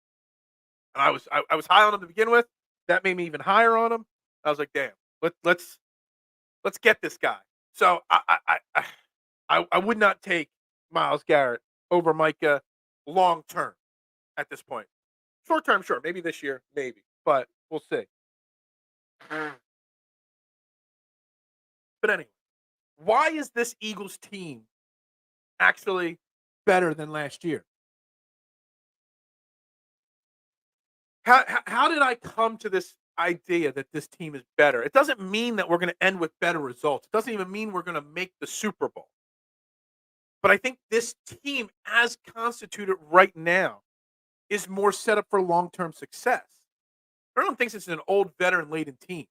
And I was high on him to begin with. That made me even higher on him. I was like, damn, let's get this guy. So I would not take Myles Garrett over Micah long term at this point. Short term, sure. Maybe this year, maybe. But we'll see. But anyway, why is this Eagles team actually better than last year? How did I come to this idea that this team is better? It doesn't mean that we're going to end with better results. It doesn't even mean we're going to make the Super Bowl. But I think this team, as constituted right now, is more set up for long-term success. Everyone thinks it's an old veteran-laden team.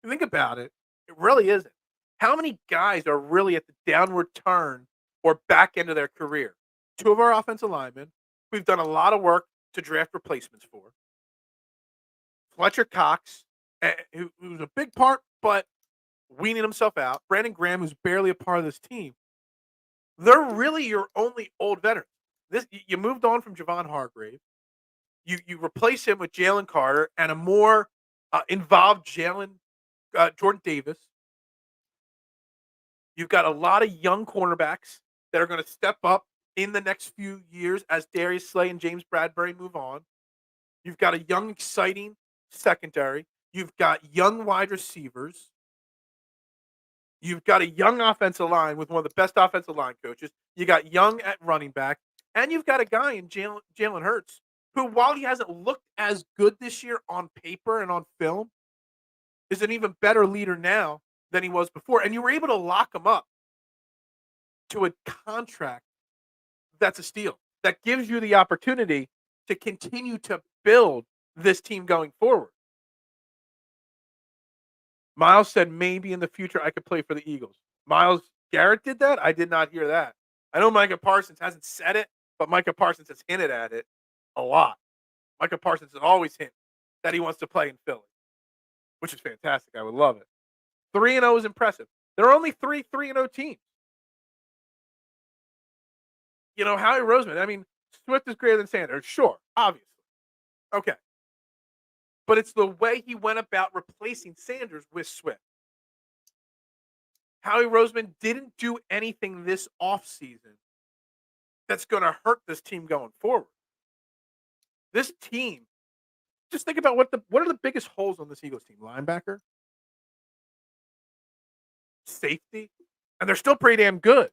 If you think about it, it really isn't. How many guys are really at the downward turn or back end of their career? Two of our offensive linemen, we've done a lot of work to draft replacements for. Fletcher Cox, who was a big part, but weaning himself out. Brandon Graham, who's barely a part of this team. They're really your only old veterans. You moved on from Javon Hargrave. You replace him with Jalen Carter and a more involved Jordan Davis. You've got a lot of young cornerbacks that are going to step up in the next few years as Darius Slay and James Bradbury move on. You've got a young, exciting secondary. You've got young wide receivers. You've got a young offensive line with one of the best offensive line coaches. You got young at running back. And you've got a guy in Jalen Hurts who, while he hasn't looked as good this year on paper and on film, is an even better leader now than he was before. And you were able to lock him up to a contract that's a steal, that gives you the opportunity to continue to build this team going forward. Miles said maybe in the future I could play for the Eagles. Miles Garrett did that? I did not hear that. I know Micah Parsons hasn't said it, but Micah Parsons has hinted at it a lot. Micah Parsons has always hinted that he wants to play in Philly, which is fantastic. I would love it. 3-0 is impressive. There are only 3-0 teams. You know, Howie Roseman, I mean, Swift is greater than Sanders. Sure, obviously. Okay. But it's the way he went about replacing Sanders with Swift. Howie Roseman didn't do anything this offseason that's going to hurt this team going forward. This team, just think about what are the biggest holes on this Eagles team? Linebacker, safety, and they're still pretty damn good.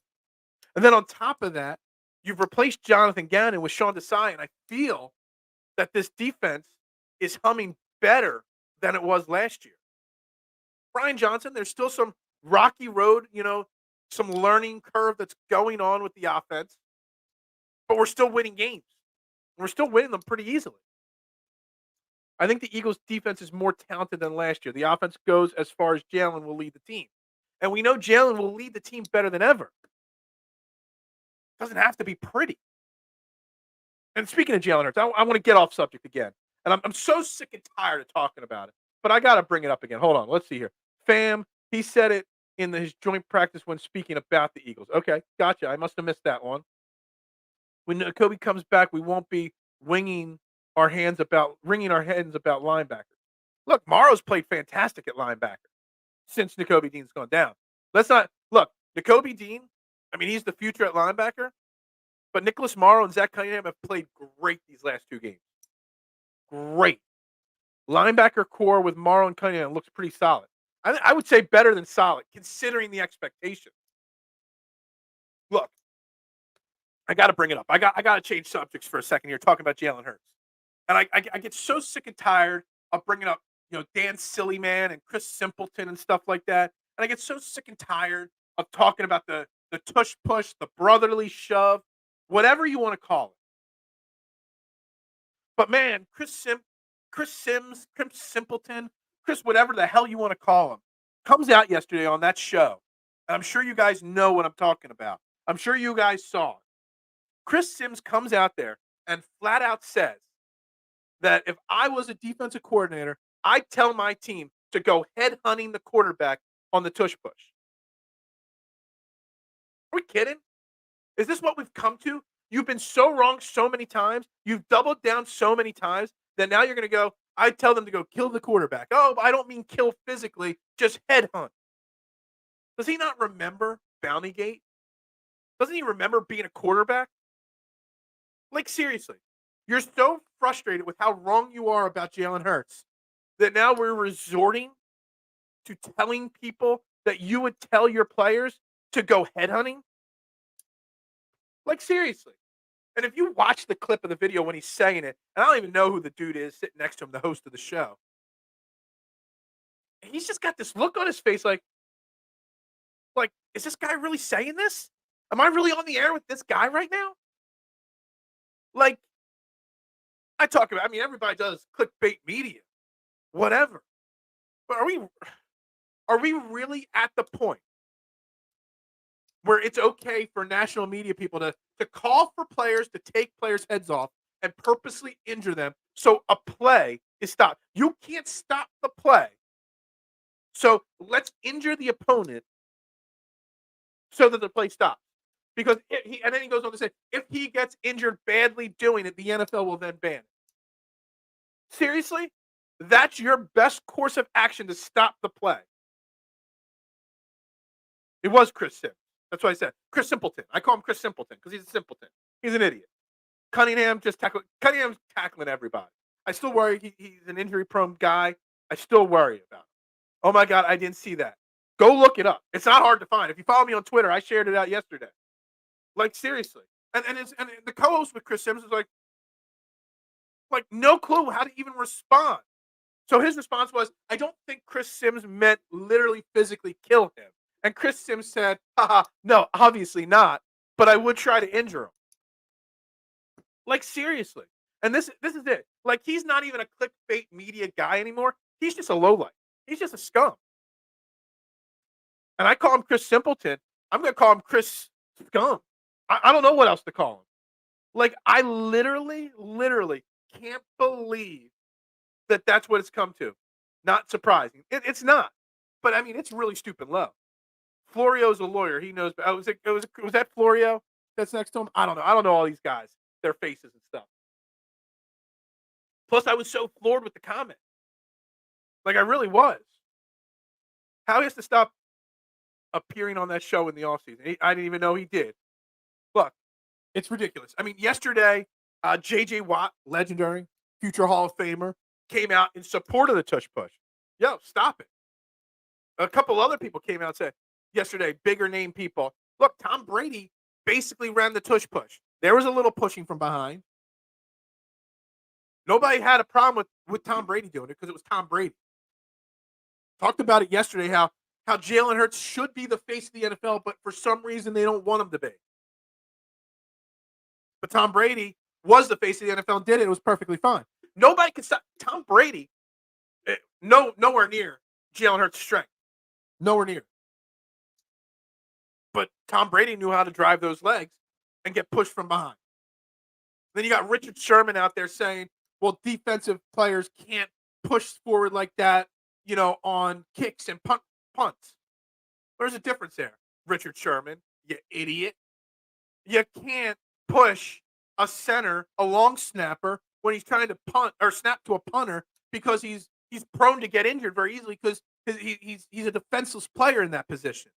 And then on top of that, you've replaced Jonathan Gannon with Sean Desai, and I feel that this defense is humming better than it was last year. Brian Johnson, there's still some rocky road, some learning curve that's going on with the offense, but we're still winning games. We're still winning them pretty easily. I think the Eagles' defense is more talented than last year. The offense goes as far as Jalen will lead the team. And we know Jalen will lead the team better than ever. Doesn't have to be pretty. And speaking of Jalen Hurts, I want to get off subject again. And I'm so sick and tired of talking about it. But I got to bring it up again. Hold on. Let's see here. Fam, he said it in his joint practice when speaking about the Eagles. Okay, gotcha. I must have missed that one. When Kobe comes back, we won't be wringing our hands about linebackers. Look, Morrow's played fantastic at linebacker since Nakobe Dean's gone down. Let's not look, Nakobe Dean, I mean, he's the future at linebacker, but Nicholas Morrow and Zach Cunningham have played great these last two games. Great. Linebacker core with Morrow and Cunningham looks pretty solid. I would say better than solid, considering the expectation. Look, I got to bring it up. I got to change subjects for a second here, talking about Jalen Hurts. And I get so sick and tired of bringing up, Dan Sillyman and Chris Simpleton and stuff like that. And I get so sick and tired of talking about the tush push, the brotherly shove, whatever you want to call it. But man, Chris Simpleton, Chris, whatever the hell you want to call him, comes out yesterday on that show. And I'm sure you guys know what I'm talking about. I'm sure you guys saw it. Chris Sims comes out there and flat out says that if I was a defensive coordinator, I'd tell my team to go head hunting the quarterback on the tush push. Are we kidding? Is this what we've come to? You've been so wrong so many times. You've doubled down so many times that now you're going to go, I tell them to go kill the quarterback. Oh, I don't mean kill physically, just head hunt. Does he not remember Bountygate? Doesn't he remember being a quarterback? Like, seriously, you're so frustrated with how wrong you are about Jalen Hurts that now we're resorting to telling people that you would tell your players to go headhunting? Like, seriously. And if you watch the clip of the video when he's saying it, and I don't even know who the dude is sitting next to him, the host of the show, he's just got this look on his face like, is this guy really saying this? Am I really on the air with this guy right now? Like, everybody does clickbait media, whatever. But are we really at the point where it's okay for national media people to call for players to take players' heads off and purposely injure them so a play is stopped? You can't stop the play. So let's injure the opponent so that the play stops. Because and then he goes on to say, if he gets injured badly doing it, the NFL will then ban it. Seriously? That's your best course of action to stop the play. It was Chris Sims. That's what I said. Chris Simpleton. I call him Chris Simpleton because he's a simpleton. He's an idiot. Cunningham's tackling everybody. I still worry he's an injury-prone guy. I still worry about him. Oh, my God, I didn't see that. Go look it up. It's not hard to find. If you follow me on Twitter, I shared it out yesterday. Like, seriously. And the co-host with Chris Sims is like no clue how to even respond. So his response was, I don't think Chris Sims meant literally physically kill him. And Chris Sims said, haha, no, obviously not, but I would try to injure him. Like, seriously. And this is it. Like, he's not even a clickbait media guy anymore. He's just a lowlight. He's just a scum. And I call him Chris Simpleton. I'm going to call him Chris Scum. I don't know what else to call him. Like, I literally can't believe that that's what it's come to. Not surprising. It's not. But, I mean, it's really stupid low. Florio's a lawyer. He knows. Was that Florio that's next to him? I don't know. I don't know all these guys, their faces and stuff. Plus, I was so floored with the comment. Like, I really was. How he has to stop appearing on that show in the offseason. I didn't even know he did. Look, it's ridiculous. I mean, yesterday, J.J. Watt, legendary, future Hall of Famer, came out in support of the tush push. Yo, stop it. A couple other people came out and said yesterday, bigger name people. Look, Tom Brady basically ran the tush push. There was a little pushing from behind. Nobody had a problem with Tom Brady doing it because it was Tom Brady. Talked about it yesterday, how Jalen Hurts should be the face of the NFL, but for some reason they don't want him to be. But Tom Brady was the face of the NFL and did it. It was perfectly fine. Nobody can stop Tom Brady. Nowhere near Jalen Hurts' strength. Nowhere near. But Tom Brady knew how to drive those legs and get pushed from behind. Then you got Richard Sherman out there saying, well, defensive players can't push forward like that, on kicks and punts. There's a difference there, Richard Sherman, you idiot. You can't push a center, a long snapper, when he's trying to punt or snap to a punter because he's prone to get injured very easily because he's a defenseless player in that position.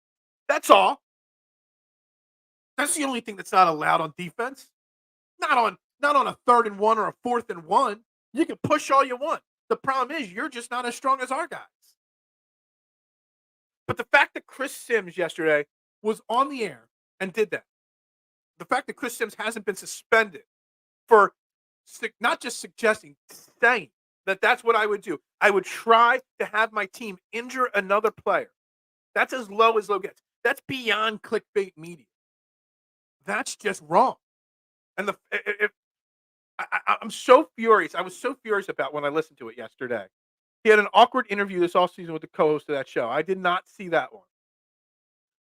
That's all. That's the only thing that's not allowed on defense. Not on a 3rd and 1 or a 4th and 1. You can push all you want. The problem is you're just not as strong as our guys. But the fact that Chris Sims yesterday was on the air and did that, the fact that Chris Sims hasn't been suspended for not just suggesting, saying that that's what I would do. I would try to have my team injure another player. That's as low gets. That's beyond clickbait media. That's just wrong. And I'm so furious. I was so furious about when I listened to it yesterday. He had an awkward interview this offseason with the co-host of that show. I did not see that one.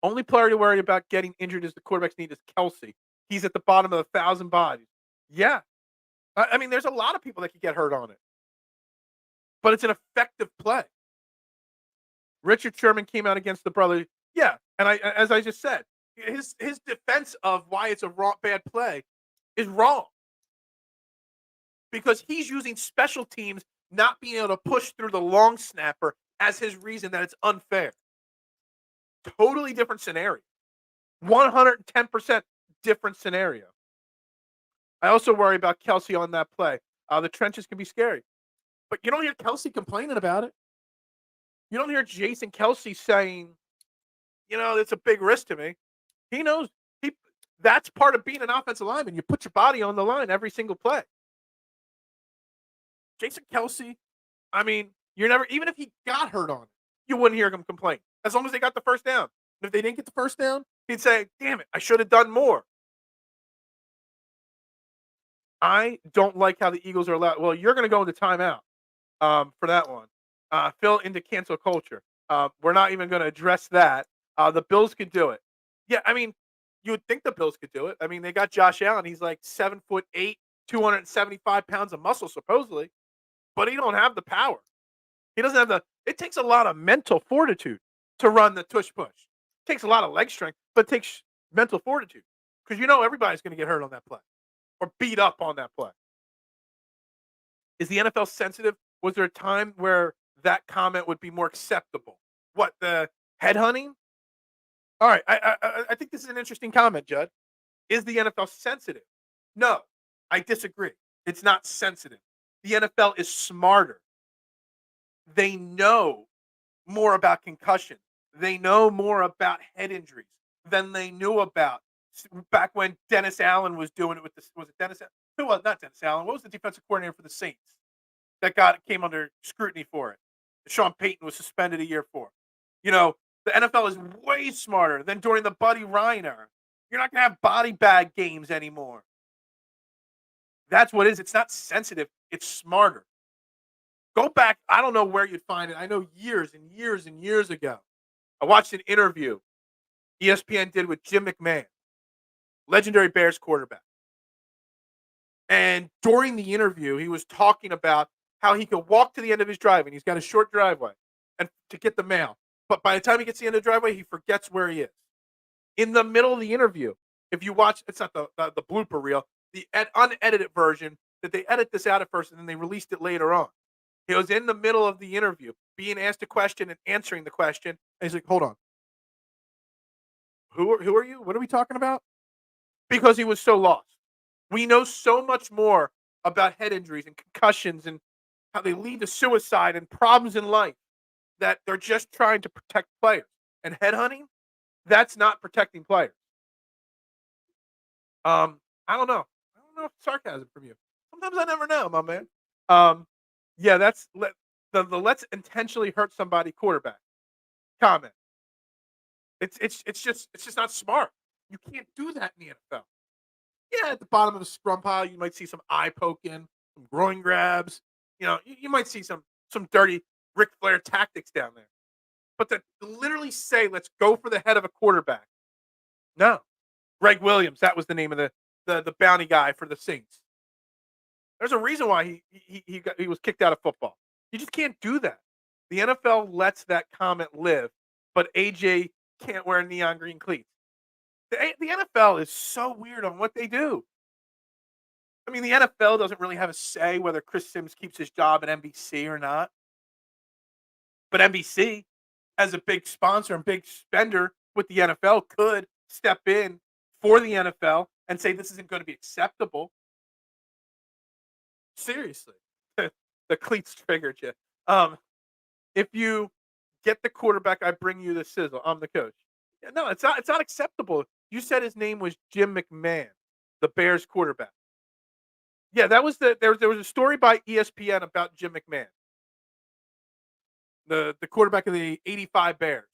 Only player to worry about getting injured as the quarterbacks need is Kelsey. He's at the bottom of 1,000 bodies. Yeah. I mean, there's a lot of people that could get hurt on it. But it's an effective play. Richard Sherman came out against the brother. Yeah. And as I just said, his defense of why it's a bad play is wrong. Because he's using special teams not being able to push through the long snapper as his reason that it's unfair. Totally different scenario. 110% different scenario. I also worry about Kelsey on that play. The trenches can be scary. But you don't hear Kelsey complaining about it. You don't hear Jason Kelsey saying, it's a big risk to me. He knows that's part of being an offensive lineman. You put your body on the line every single play. Jason Kelsey, I mean, even if he got hurt on it, you wouldn't hear him complain. As long as they got the first down. And if they didn't get the first down, He'd say, damn it, I should have done more. I don't like how the Eagles are allowed. Well, you're going to go into timeout for that one. Phil into cancel culture. We're not even going to address that. The Bills could do it. Yeah, I mean, you would think the Bills could do it. I mean, they got Josh Allen. He's like 7'8", 275 pounds of muscle, supposedly, but he don't have the power. He doesn't have the. It takes a lot of mental fortitude to run the tush push. It takes a lot of leg strength, but it takes mental fortitude because everybody's going to get hurt on that play or beat up on that play. Is the NFL sensitive? Was there a time where that comment would be more acceptable? What, the headhunting? All right, I think this is an interesting comment, Judd. Is the NFL sensitive? No, I disagree. It's not sensitive. The NFL is smarter. They know more about concussion. They know more about head injuries than they knew about back when Dennis Allen was doing it with this. Was it Dennis? Who was not Dennis Allen? What was the defensive coordinator for the Saints that came under scrutiny for it? Sean Payton was suspended a year for. The NFL is way smarter than during the Buddy Ryan era. You're not going to have body bag games anymore. That's what it is. It's not sensitive. It's smarter. Go back. I don't know where you'd find it. I know years and years and years ago, I watched an interview ESPN did with Jim McMahon, legendary Bears quarterback. And during the interview, he was talking about how he could walk to the end of his driveway, and he's got a short driveway, and to get the mail. But by the time he gets to the end of the driveway, he forgets where he is. In the middle of the interview, if you watch, it's not the blooper reel, the unedited version, that they edit this out at first, and then they released it later on. He was in the middle of the interview, being asked a question and answering the question, and he's like, hold on. Who are you? What are we talking about? Because he was so lost. We know so much more about head injuries and concussions and how they lead to suicide and problems in life that they're just trying to protect players. And headhunting, that's not protecting players. I don't know. I don't know if it's sarcasm from you. Sometimes I never know, my man. Yeah, that's the let's intentionally hurt somebody quarterback comment. It's just not smart. You can't do that in the NFL. Yeah, at the bottom of the scrum pile, you might see some eye poking, some groin grabs. You might see some dirty Ric Flair tactics down there. But to literally say, let's go for the head of a quarterback. No. Greg Williams, that was the name of the bounty guy for the Saints. There's a reason why he was kicked out of football. You just can't do that. The NFL lets that comment live, but AJ can't wear neon green cleats. The NFL is so weird on what they do. I mean, the NFL doesn't really have a say whether Chris Sims keeps his job at NBC or not. But NBC, as a big sponsor and big spender with the NFL, could step in for the NFL and say this isn't going to be acceptable. Seriously. The cleats triggered you. If you get the quarterback, I bring you the sizzle. I'm the coach. Yeah, no, it's not acceptable. You said his name was Jim McMahon, the Bears quarterback. Yeah, that was there was a story by ESPN about Jim McMahon, the quarterback of the '85 Bears,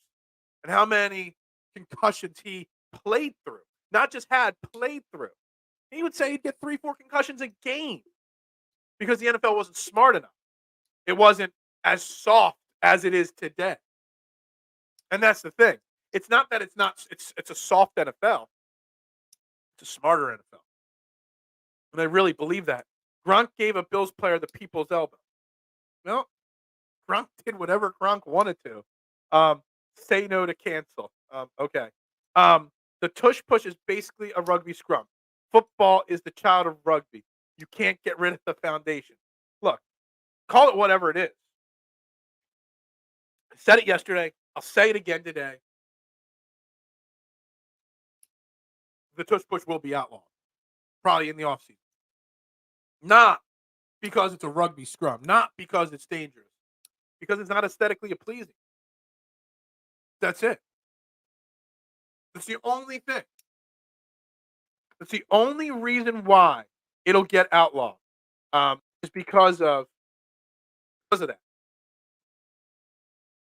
and how many concussions he played through. Not just had, played through. He would say he'd get 3-4 concussions a game because the NFL wasn't smart enough. It wasn't as soft as it is today. And that's the thing. It's not that it's a soft NFL. It's a smarter NFL. And I really believe that. Gronk gave a Bills player the people's elbow. Well, Gronk did whatever Gronk wanted to. Say no to cancel. Okay. The tush push is basically a rugby scrum. Football is the child of rugby. You can't get rid of the foundation. Look, call it whatever it is. I said it yesterday. I'll say it again today. The tush push will be outlawed. Probably in the offseason. Not because it's a rugby scrum. Not because it's dangerous. Because it's not aesthetically pleasing. That's it. That's the only thing. That's the only reason why it'll get outlawed. Is because of that.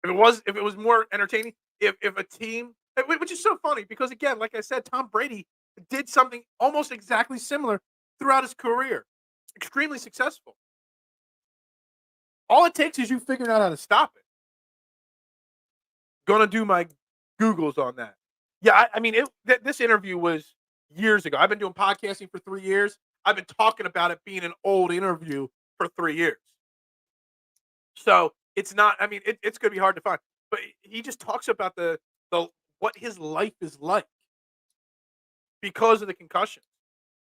If it was more entertaining, if a team, which is so funny because, again, like I said, Tom Brady did something almost exactly similar throughout his career. Extremely successful. All it takes is you figuring out how to stop it. Gonna do my Googles on that. Yeah, I mean, this interview was years ago. I've been doing podcasting for 3 years. I've been talking about it being an old interview for 3 years. So it's not. I mean, it's gonna be hard to find. But he just talks about the what his life is like because of the concussion.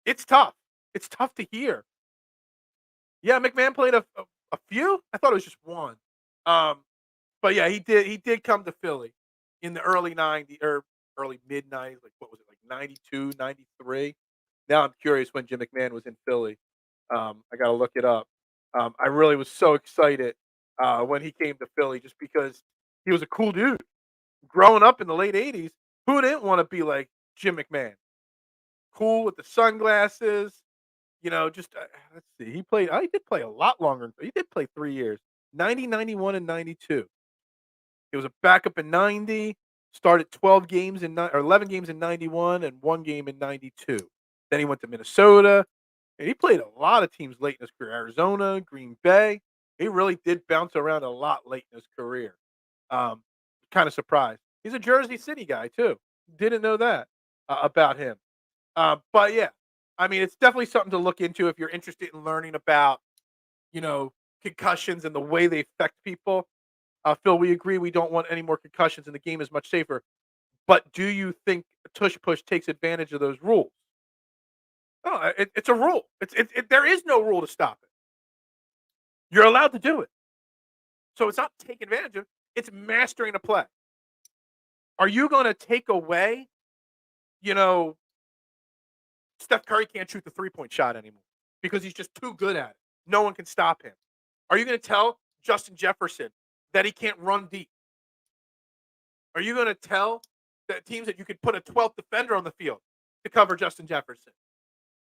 It's tough. It's tough to hear. Yeah, McMahon played a few. I thought it was just one. Um, but yeah, he did come to Philly in the early '90s or early mid '90s. Like what was it, like 92, 93? Now I'm curious when Jim McMahon was in Philly. I got to look it up. I really was so excited when he came to Philly just because he was a cool dude. Growing up in the late '80s, who didn't want to be like Jim McMahon? Cool with the sunglasses, just let's see. He played. He did play a lot longer. He did play 3 years, 90, 91, and 92. He was a backup in 90. Started 12 games or 11 games in 91 and one game in 92. Then he went to Minnesota. And he played a lot of teams late in his career. Arizona, Green Bay. He really did bounce around a lot late in his career. Um, kind of surprised. He's a Jersey City guy too. Didn't know that about him. But yeah, I mean, it's definitely something to look into if you're interested in learning about, you know, concussions and the way they affect people. Phil, we agree we don't want any more concussions and the game is much safer. But do you think tush push takes advantage of those rules? Oh, it's a rule. There is no rule to stop it. You're allowed to do it. So it's not taking advantage of. It's mastering a play. Are you going to take away, you know, Steph Curry can't shoot the 3-point shot anymore because he's just too good at it. No one can stop him. Are you going to tell Justin Jefferson that he can't run deep? Are you going to tell the teams that you could put a 12th defender on the field to cover Justin Jefferson?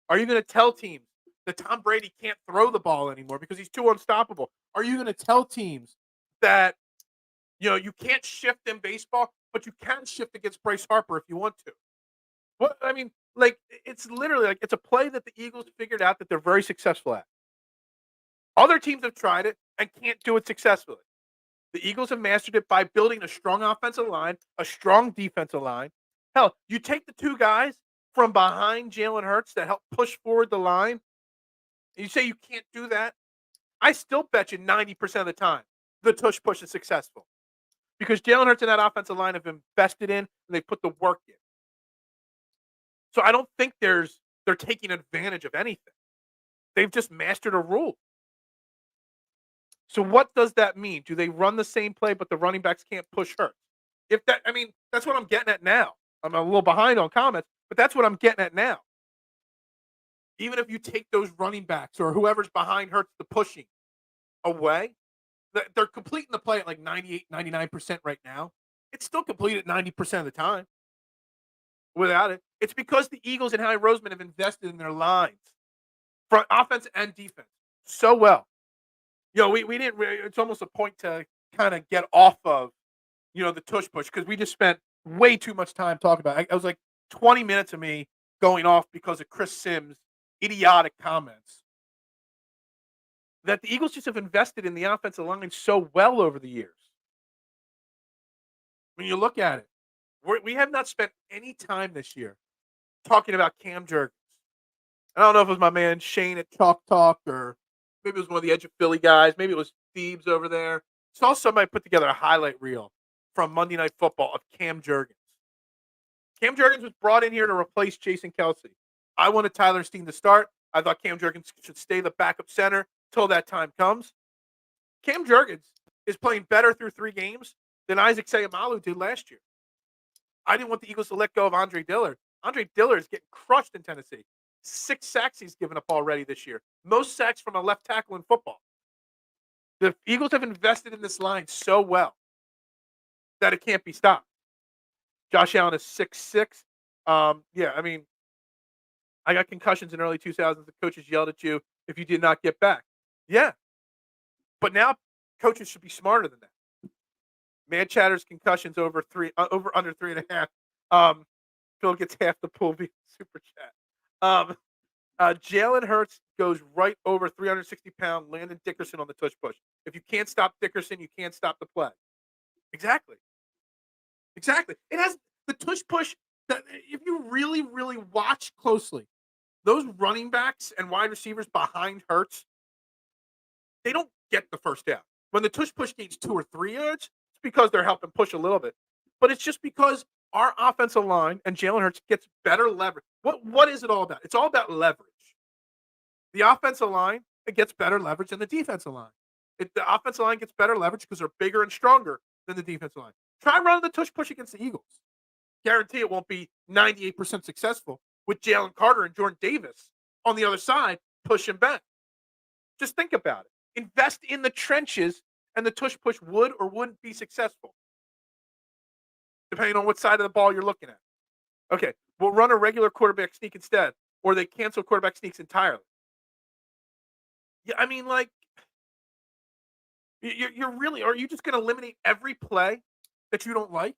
Are you going to tell teams that Tom Brady can't throw the ball anymore because he's too unstoppable? Are you going to tell teams that, you can't shift in baseball, but you can shift against Bryce Harper if you want to? What I mean, like, it's literally like it's a play that the Eagles figured out that they're very successful at. Other teams have tried it and can't do it successfully. The Eagles have mastered it by building a strong offensive line, a strong defensive line. Hell, you take the two guys from behind Jalen Hurts that help push forward the line, and you say you can't do that. I still bet you 90% of the time the tush push is successful because Jalen Hurts and that offensive line have invested in and they put the work in. So I don't think they're taking advantage of anything. They've just mastered a rule. So what does that mean? Do they run the same play, but the running backs can't push Hurts? That's what I'm getting at now. I'm a little behind on comments, but that's what I'm getting at now. Even if you take those running backs or whoever's behind Hurts the pushing away, they're completing the play at like 98, 99% right now. It's still completed 90% of the time without it. It's because the Eagles and Howie Roseman have invested in their lines, front offense and defense, so well. We didn't really, it's almost a point to kind of get off of, the tush push because we just spent way too much time talking about it. I was like 20 minutes of me going off because of Chris Sims' idiotic comments. That the Eagles just have invested in the offensive line so well over the years. When you look at it, we have not spent any time this year talking about Cam Jurgens. I don't know if it was my man Shane at Chalk Talk or maybe it was one of the Edge of Philly guys. Maybe it was Thebes over there. Saw somebody put together a highlight reel from Monday Night Football of Cam Jurgens. Cam Jurgens was brought in here to replace Jason Kelsey. I wanted Tyler Steen to start. I thought Cam Jurgens should stay the backup center till that time comes. Cam Jurgens is playing better through 3 games than Isaac Seumalo did last year. I didn't want the Eagles to let go of Andre Dillard. Andre Dillard is getting crushed in Tennessee. 6 sacks he's given up already this year. Most sacks from a left tackle in football. The Eagles have invested in this line so well that it can't be stopped. Josh Allen is 6'6". I got concussions in early 2000s. The coaches yelled at you if you did not get back. Yeah. But now coaches should be smarter than that. Man chatters concussions over under 3.5. Um, Phil gets half the pool via super chat. Um, Jalen Hurts goes right over 360-pound Landon Dickerson on the tush push. If you can't stop Dickerson, you can't stop the play. Exactly. Exactly. It has the tush push. If you really, really watch closely, those running backs and wide receivers behind Hurts, they don't get the first down. When the tush push gains 2 or 3 yards, it's because they're helping push a little bit. But it's just because our offensive line and Jalen Hurts gets better leverage. What is it all about? It's all about leverage. The offensive line, it gets better leverage than the defensive line. The offensive line gets better leverage because they're bigger and stronger than the defensive line. Try running the tush push against the Eagles. Guarantee it won't be 98% successful with Jalen Carter and Jordan Davis on the other side pushing back. Just think about it. Invest in the trenches, and the tush push would or wouldn't be successful, depending on what side of the ball you're looking at. Okay, we'll run a regular quarterback sneak instead, or they cancel quarterback sneaks entirely. Yeah, I mean, like, you're really, are you just going to eliminate every play that you don't like?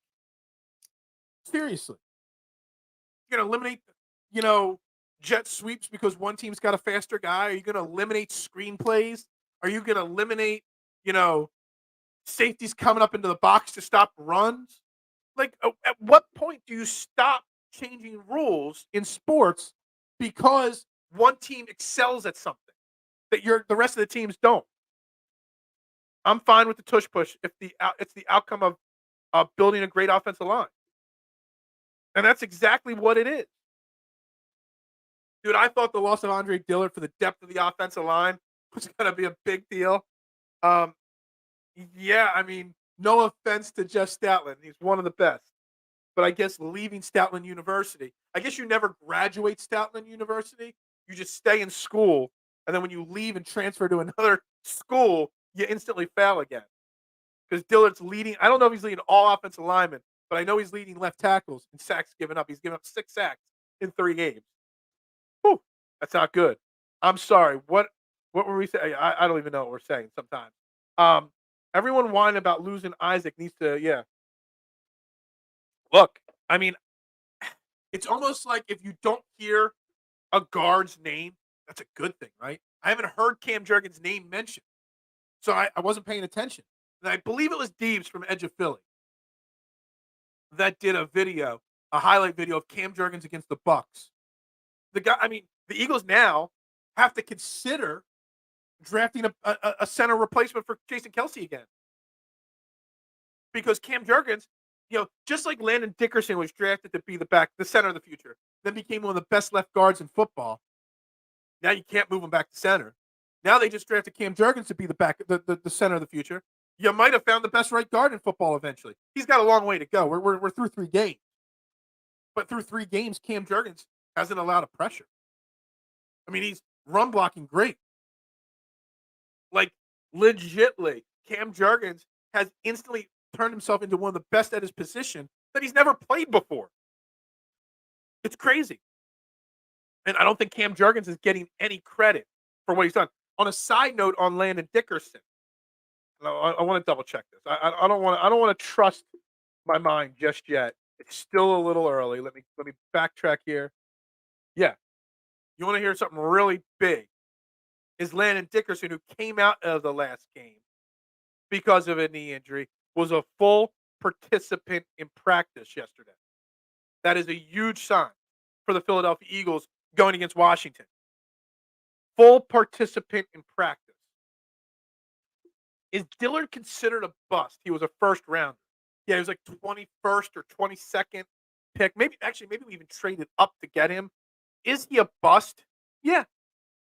Seriously. You're going to eliminate, jet sweeps because one team's got a faster guy? Are you going to eliminate screenplays? Are you going to eliminate, safeties coming up into the box to stop runs? Like, at what point do you stop changing rules in sports because one team excels at something that the rest of the teams don't? I'm fine with the tush push if it's the outcome of building a great offensive line, and that's exactly what it is. Dude, I thought the loss of Andre Dillard for the depth of the offensive line was going to be a big deal. Yeah, I mean, no offense to Jeff Stoutland. He's one of the best. But I guess leaving Stoutland University, I guess you never graduate Stoutland University. You just stay in school. And then when you leave and transfer to another school, you instantly fail again. Because Dillard's leading, I don't know if he's leading all offensive linemen, but I know he's leading left tackles in sacks given up. He's given up 6 sacks in 3 games. Whew, that's not good. I'm sorry. What were we saying? I don't even know what we're saying sometimes. Everyone whining about losing Isaac needs to, yeah. Look, I mean, it's almost like if you don't hear a guard's name, that's a good thing, right? I haven't heard Cam Jurgens' name mentioned, so I wasn't paying attention. And I believe it was Deebs from Edge of Philly that did a highlight video of Cam Jurgens against the Bucks. The Eagles now have to consider drafting a center replacement for Jason Kelce again. Because Cam Jurgens, just like Landon Dickerson was drafted to be the center of the future, then became one of the best left guards in football. Now you can't move him back to center. Now they just drafted Cam Jurgens to be the center of the future. You might have found the best right guard in football eventually. He's got a long way to go. We're through 3 games. But through 3 games, Cam Jurgens hasn't allowed a pressure. I mean, he's run blocking great. Like, legitly, Cam Jurgens has instantly turned himself into one of the best at his position that he's never played before. It's crazy. And I don't think Cam Jurgens is getting any credit for what he's done. On a side note on Landon Dickerson, I want to double check this. I don't want to trust my mind just yet. It's still a little early. Let me backtrack here. Yeah. You want to hear something really big? Is Landon Dickerson, who came out of the last game because of a knee injury, was a full participant in practice yesterday. That is a huge sign for the Philadelphia Eagles going against Washington. Full participant in practice. Is Dillard considered a bust? He was a first rounder. Yeah, he was like 21st or 22nd pick. Maybe we even traded up to get him. Is he a bust? Yeah,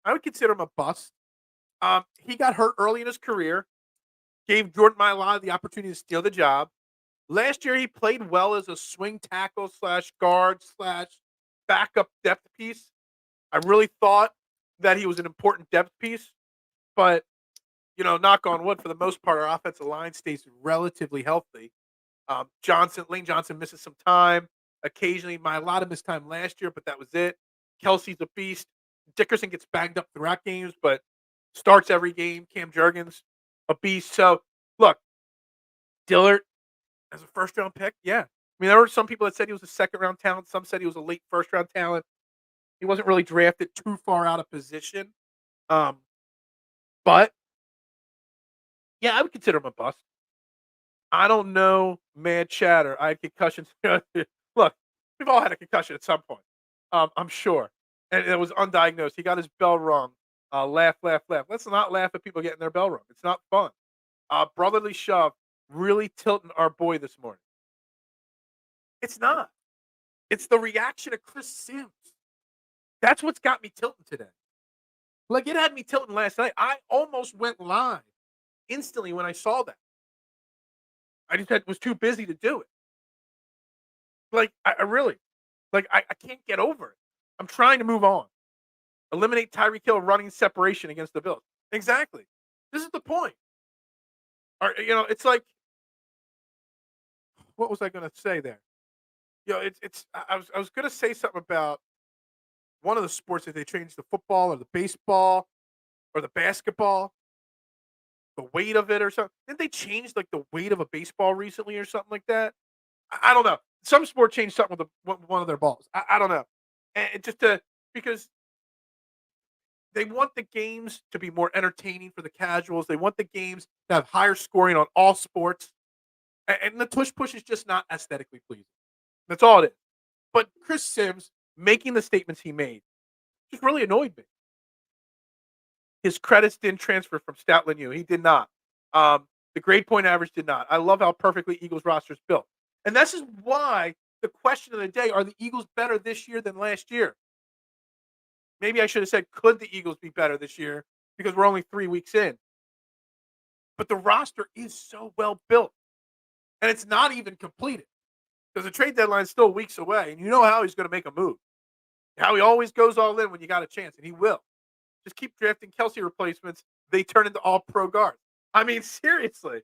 I would consider him a bust. He got hurt early in his career. Gave Jordan Mailata the opportunity to steal the job. Last year, he played well as a swing tackle / guard / backup depth piece. I really thought that he was an important depth piece. But, knock on wood, for the most part, our offensive line stays relatively healthy. Lane Johnson misses some time. Occasionally, Mailata missed time last year, but that was it. Kelsey's a beast. Dickerson gets banged up throughout games, but starts every game. Cam Jurgens, a beast. So, look, Dillard, As a first-round pick, yeah. I mean, there were some people that said he was a second-round talent. Some said he was a late first-round talent. He wasn't really drafted too far out of position. Um, but, yeah, I would consider him a bust. I don't know, mad chatter. I had concussions. Look, we've all had a concussion at some point. I'm sure. And it was undiagnosed. He got his bell rung. Laugh, laugh, laugh. Let's not laugh at people getting their bell rung. It's not fun. Brotherly shove really tilting our boy this morning. It's not. It's the reaction of Chris Sims. That's what's got me tilting today. Like, it had me tilting last night. I almost went live instantly when I saw that. I just was too busy to do it. Like, I really, like, I can't get over it. I'm trying to move on. Eliminate Tyreek Hill running separation against the Bills. Exactly. This is the point. Or, it's like, what was I going to say there? I was going to say something about one of the sports that they changed the football or the baseball or the basketball, the weight of it or something. Didn't they change like the weight of a baseball recently or something like that? I don't know. Some sport changed something with one of their balls. I don't know. And because they want the games to be more entertaining for the casuals. They want the games to have higher scoring on all sports. And the tush push is just not aesthetically pleasing. That's all it is. But Chris Sims making the statements he made just really annoyed me. His credits didn't transfer from Stoutland U. He did not. The grade point average did not. I love how perfectly Eagles roster is built. And this is why the question of the day, are the Eagles better this year than last year? Maybe I should have said, could the Eagles be better this year? Because we're only 3 weeks in. But the roster is so well built. And it's not even completed. Because the trade deadline is still weeks away. And you know how he's going to make a move. How he always goes all in when you got a chance. And he will. Just keep drafting Kelsey replacements. They turn into all pro guards. I mean, seriously.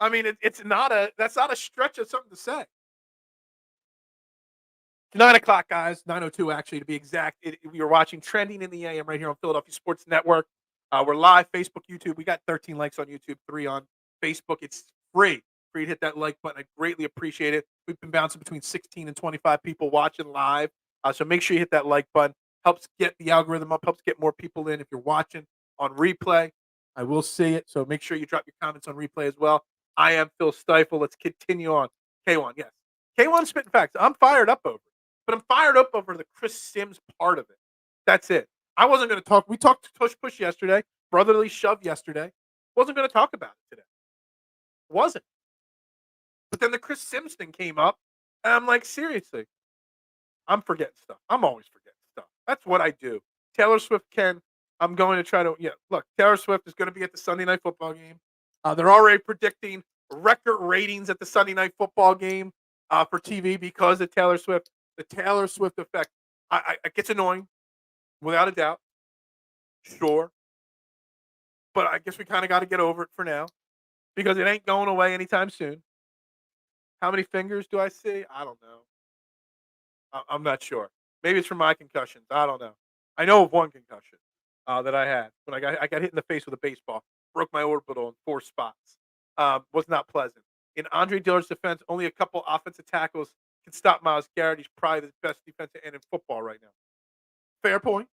I mean, that's not a stretch of something to say. 9 o'clock, guys. 9:02, actually, to be exact. We are watching Trending in the AM right here on Philadelphia Sports Network. We're live, Facebook, YouTube. We got 13 likes on YouTube, 3 on Facebook. It's free. Free to hit that like button. I greatly appreciate it. We've been bouncing between 16 and 25 people watching live. So make sure you hit that like button. Helps get the algorithm up, helps get more people in. If you're watching on replay, I will see it. So make sure you drop your comments on replay as well. I am Phil Stiefel. Let's continue on. K1, yes. K1 spitting facts. I'm fired up over it. But I'm fired up over the Chris Sims part of it. That's it. I wasn't going to talk. We talked tush push yesterday, brotherly shove yesterday. Wasn't going to talk about it today. Wasn't. But then the Chris Sims thing came up, and I'm like, seriously, I'm forgetting stuff. I'm always forgetting stuff. That's what I do. Taylor Swift I'm going to try to, look, Taylor Swift is going to be at the Sunday Night Football game. They're already predicting record ratings at the Sunday Night Football game for TV because of Taylor Swift. The Taylor Swift effect, it gets annoying, without a doubt. Sure. But I guess we kind of got to get over it for now because it ain't going away anytime soon. How many fingers do I see? I don't know. I'm not sure. Maybe it's from my concussions. I don't know. I know of one concussion that I had when I got hit in the face with a baseball. Broke my orbital in 4 spots. Was not pleasant. In Andre Dillard's defense, only a couple offensive tackles can stop Myles Garrett. He's probably the best defensive end in football right now. Fair point.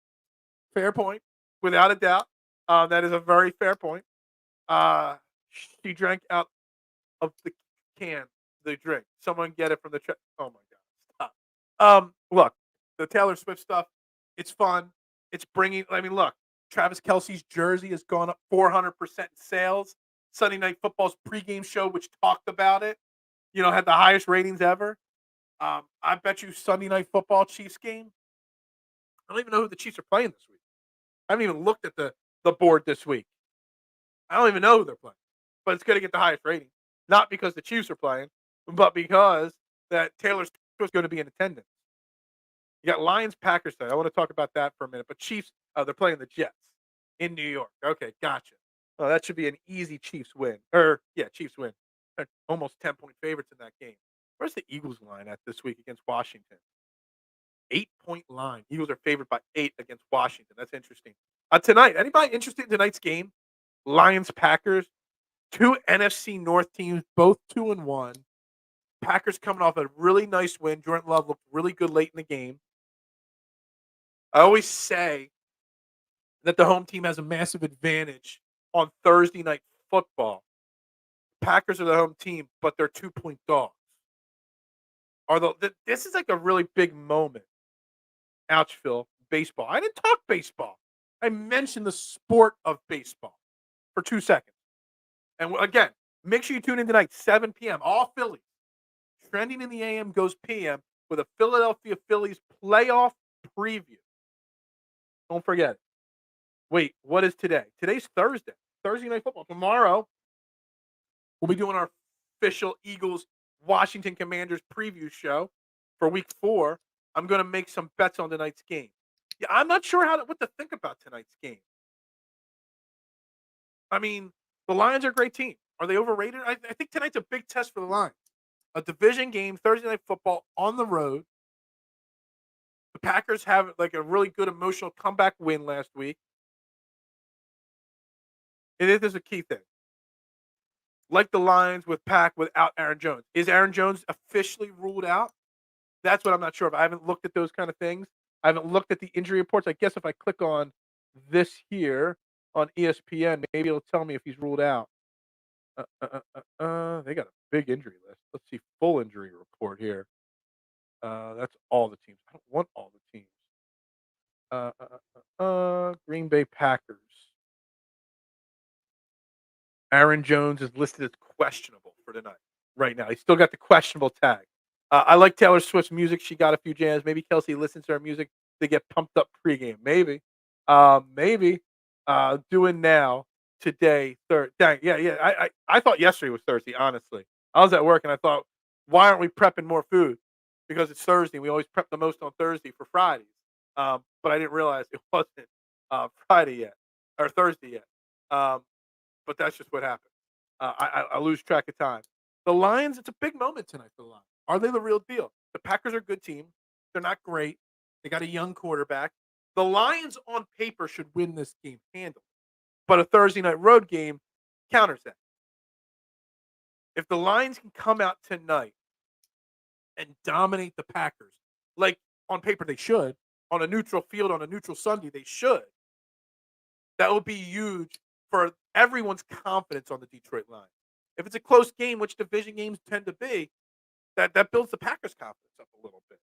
Fair point. Without a doubt. That is a very fair point. She drank out of the can, the drink. Someone get it from the oh my God. Stop. Look, the Taylor Swift stuff, it's fun. It's bringing, look, Travis Kelce's jersey has gone up 400% in sales. Sunday Night Football's pregame show, which talked about it, had the highest ratings ever. I bet you Sunday Night Football Chiefs game. I don't even know who the Chiefs are playing this week. I haven't even looked at the board this week. I don't even know who they're playing. But it's going to get the highest rating. Not because the Chiefs are playing, but because that Taylor Swift is going to be in attendance. You got Lions Packers tonight. I want to talk about that for a minute. But Chiefs, they're playing the Jets in New York. Okay, gotcha. Well, that should be an easy Chiefs win. Chiefs win. They're almost 10-point favorites in that game. Where's the Eagles line at this week against Washington? 8-point line. Eagles are favored by 8 against Washington. That's interesting. Tonight, anybody interested in tonight's game? Lions Packers, 2 NFC North teams, both 2-1. Packers coming off a really nice win. Jordan Love looked really good late in the game. I always say that the home team has a massive advantage on Thursday night football. Packers are the home team, but they're 2-point dogs. This is like a really big moment. Ouch, Phil. Baseball. I didn't talk baseball. I mentioned the sport of baseball for 2 seconds. And again, make sure you tune in tonight, 7 p.m. All Phillies. Trending in the AM goes PM with a Philadelphia Phillies playoff preview. Don't forget it. Wait, what is today? Today's Thursday. Thursday night football. Tomorrow, we'll be doing our official Eagles Washington Commanders preview show for week 4. I'm going to make some bets on tonight's game. Yeah, I'm not sure what to think about tonight's game. I mean, the Lions are a great team. Are they overrated? I think tonight's a big test for the Lions. A division game, Thursday night football on the road. The Packers have like a really good emotional comeback win last week. It is a key thing. Like the Lions with Pack without Aaron Jones. Is Aaron Jones officially ruled out? That's what I'm not sure of. I haven't looked at those kind of things. I haven't looked at the injury reports. I guess if I click on this here on ESPN, maybe it'll tell me if he's ruled out. They got a big injury list. Let's see, full injury report here. That's all the teams. I don't want all the teams. Green Bay Packers. Aaron Jones is listed as questionable for tonight. Right now, he's still got the questionable tag. I like Taylor Swift's music. She got a few jams. Maybe Kelsey listens to her music to get pumped up pregame. Maybe. Doing now today. Dang, yeah. I thought yesterday was Thursday. Honestly, I was at work and I thought, why aren't we prepping more food? Because it's Thursday. We always prep the most on Thursday for Fridays. But I didn't realize it wasn't Friday yet or Thursday yet. But that's just what happened. I lose track of time. The Lions, it's a big moment tonight for the Lions. Are they the real deal? The Packers are a good team. They're not great. They got a young quarterback. The Lions on paper should win this game handily. But a Thursday night road game counters that. If the Lions can come out tonight and dominate the Packers, like on paper they should, on a neutral field, on a neutral Sunday, they should. That would be huge for everyone's confidence on the Detroit Lions. If it's a close game, which division games tend to be, that builds the Packers' confidence up a little bit.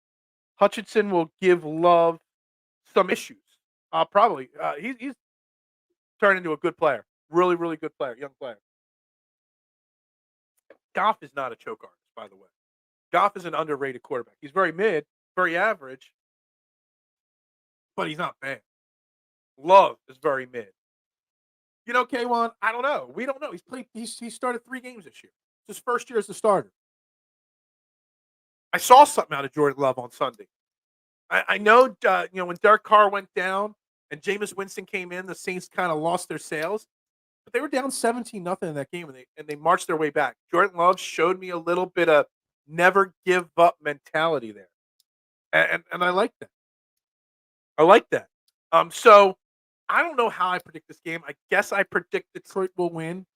Hutchinson will give Love some issues. Probably. He's turned into a good player. Really, really good player. Young player. Goff is not a choke artist, by the way. Goff is an underrated quarterback. He's very mid, very average, but he's not bad. Love is very mid. You know, K1, I don't know. We don't know. He started 3 games this year. It's his first year as a starter. I saw something out of Jordan Love on Sunday. I know, when Derek Carr went down and Jameis Winston came in, the Saints kind of lost their sails. But they were down 17-0 in that game, and they marched their way back. Jordan Love showed me a little bit of never give up mentality there. And I like that. I like that. So I don't know how I predict this game. I guess I predict Detroit will win.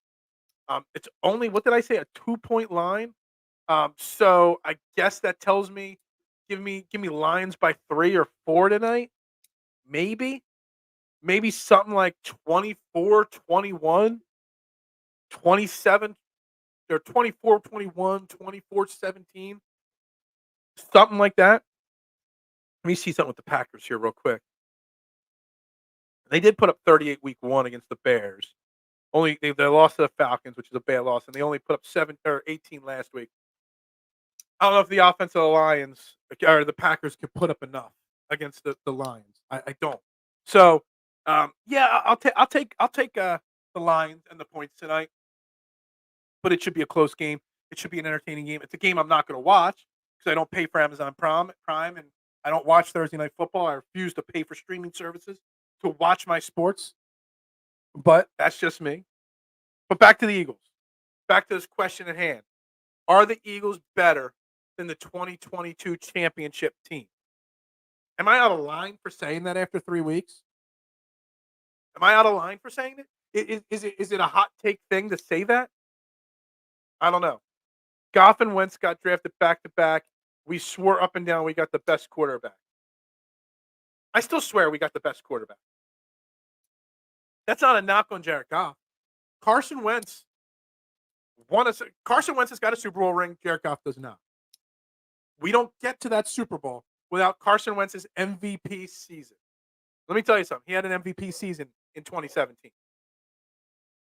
It's only, what did I say, a 2-point line? So I guess that tells me give me Lions by 3 or 4 tonight. Maybe something like 24-21, 27 or 24-21, 24-17. Something like that. Let me see something with the Packers here real quick. They did put up 38 week 1 against the Bears. Only they lost to the Falcons, which is a bad loss, and they only put up 18 last week. I don't know if the offense of the Lions or the Packers can put up enough against the Lions. I don't. So, I'll take the Lions and the points tonight. But it should be a close game. It should be an entertaining game. It's a game I'm not going to watch because I don't pay for Amazon Prime, and I don't watch Thursday Night Football. I refuse to pay for streaming services to watch my sports. But that's just me. But back to the Eagles. Back to this question at hand. Are the Eagles better than the 2022 championship team? Am I out of line for saying that after 3 weeks? Am I out of line for saying it? Is it a hot take thing to say that? I don't know. Goff and Wentz got drafted back to back. We swore up and down we got the best quarterback. I still swear we got the best quarterback. That's not a knock on Jared Goff. Carson Wentz Carson Wentz has got a Super Bowl ring. Jared Goff does not. We don't get to that Super Bowl without Carson Wentz's MVP season. Let me tell you something. He had an MVP season in 2017.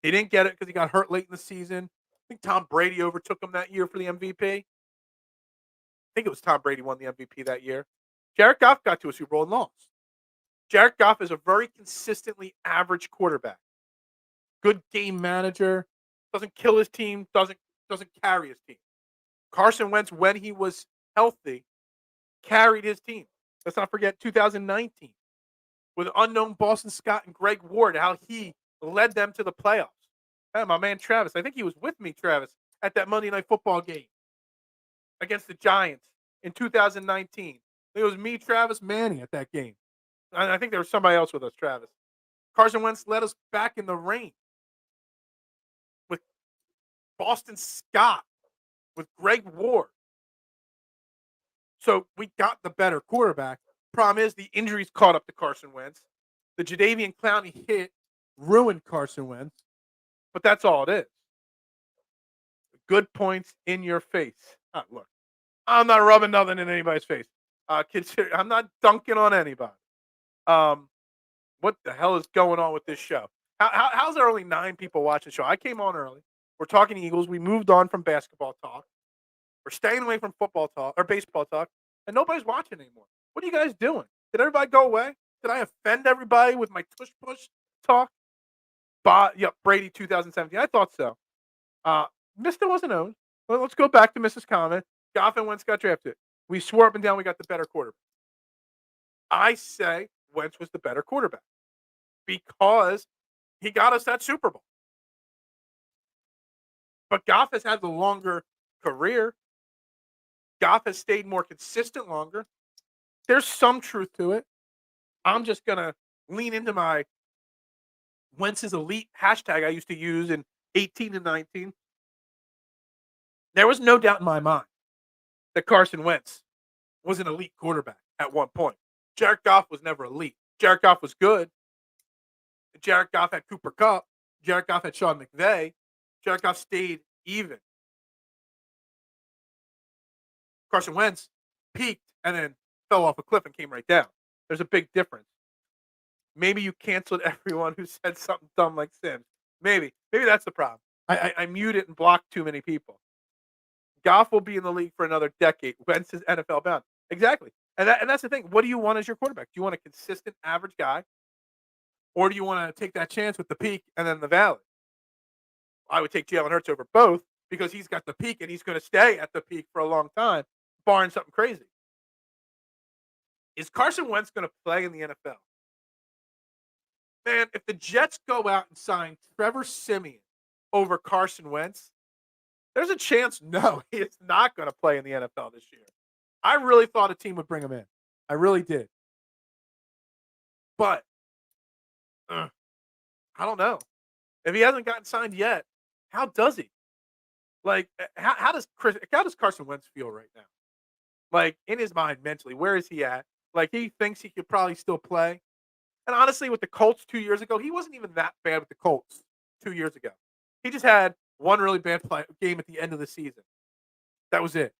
He didn't get it because he got hurt late in the season. I think Tom Brady overtook him that year for the MVP. I think it was Tom Brady won the MVP that year. Jared Goff got to a Super Bowl and lost. Jared Goff is a very consistently average quarterback. Good game manager, doesn't kill his team, doesn't carry his team. Carson Wentz, when he was healthy, carried his team. Let's not forget 2019 with unknown Boston Scott and Greg Ward, how he led them to the playoffs. Hey, my man Travis, I think he was with me, Travis, at that Monday Night Football game against the Giants in 2019. It was me, Travis, Manny at that game. And I think there was somebody else with us, Travis. Carson Wentz led us back in the rain with Boston Scott, with Greg Ward. So we got the better quarterback. Problem is the injuries caught up to Carson Wentz. The Jadeveon Clowney hit ruined Carson Wentz. But that's all it is. Good points in your face. Look, I'm not rubbing nothing in anybody's face. I'm not dunking on anybody. What the hell is going on with this show? How's there only 9 people watching the show? I came on early. We're talking Eagles. We moved on from basketball talk. We're staying away from football talk or baseball talk, and nobody's watching anymore. What are you guys doing? Did everybody go away? Did I offend everybody with my tush push talk? Brady 2017. I thought so. Mr. wasn't owned. Well, let's go back to Mrs. Comment. Goff and Wentz got drafted. We swore up and down we got the better quarterback. I say Wentz was the better quarterback because he got us that Super Bowl. But Goff has had the longer career. Goff has stayed more consistent longer. There's some truth to it. I'm just going to lean into my Wentz's elite hashtag I used to use in 18 and 19. There was no doubt in my mind that Carson Wentz was an elite quarterback at one point. Jared Goff was never elite. Jared Goff was good. Jared Goff had Cooper Kupp. Jared Goff had Sean McVay. Jared Goff stayed even. Carson Wentz peaked and then fell off a cliff and came right down. There's a big difference. Maybe you canceled everyone who said something dumb like Sims. Maybe that's the problem. I muted and blocked too many people. Goff will be in the league for another decade. Wentz is NFL bound. Exactly. And that's the thing. What do you want as your quarterback? Do you want a consistent average guy? Or do you want to take that chance with the peak and then the valley? I would take Jalen Hurts over both because he's got the peak and he's going to stay at the peak for a long time, barring something crazy. Is Carson Wentz going to play in the NFL? Man, if the Jets go out and sign Trevor Siemian over Carson Wentz, there's a chance, no, he is not going to play in the NFL this year. I really thought a team would bring him in. I really did. But I don't know. If he hasn't gotten signed yet, how does he? Like, how does Carson Wentz feel right now? Like, in his mind, mentally, where is he at? Like, he thinks he could probably still play. And honestly, with the Colts 2 years ago, he wasn't even that bad with the Colts 2 years ago. He just had one really bad game at the end of the season. That was it.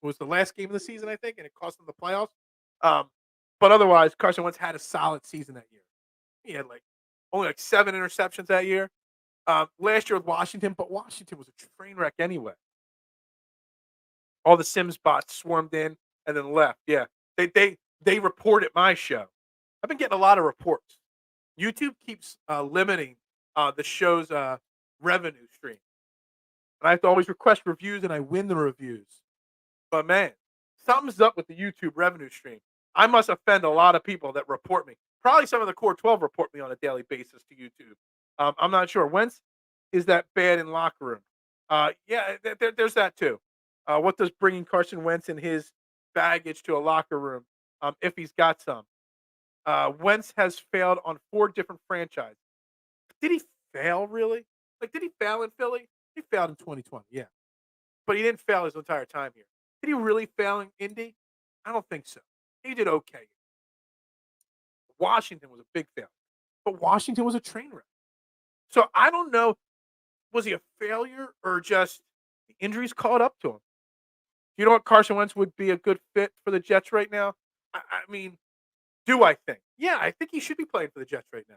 It was the last game of the season, I think, and it cost them the playoffs. But otherwise, Carson Wentz had a solid season that year. He had only 7 interceptions that year. Last year with Washington, but Washington was a train wreck anyway. All the Sims bots swarmed in and then left. Yeah, they report at my show. I've been getting a lot of reports. YouTube keeps limiting the show's revenue stream. And I have to always request reviews, and I win the reviews. But, man, something's up with the YouTube revenue stream. I must offend a lot of people that report me. Probably some of the Core 12 report me on a daily basis to YouTube. I'm not sure. Wentz is that bad in locker room? Yeah, there's that too. What does bringing Carson Wentz and his baggage to a locker room, if he's got some? Wentz has failed on 4 different franchises. Did he fail, really? Did he fail in Philly? He failed in 2020, yeah. but he didn't fail his entire time here. Did he really fail in Indy? I don't think so. He did okay. Washington was a big failure, but Washington was a train wreck. So I don't know, was he a failure or just the injuries caught up to him? You know what? Carson Wentz would be a good fit for the Jets right now? I mean, do I think? Yeah, I think he should be playing for the Jets right now.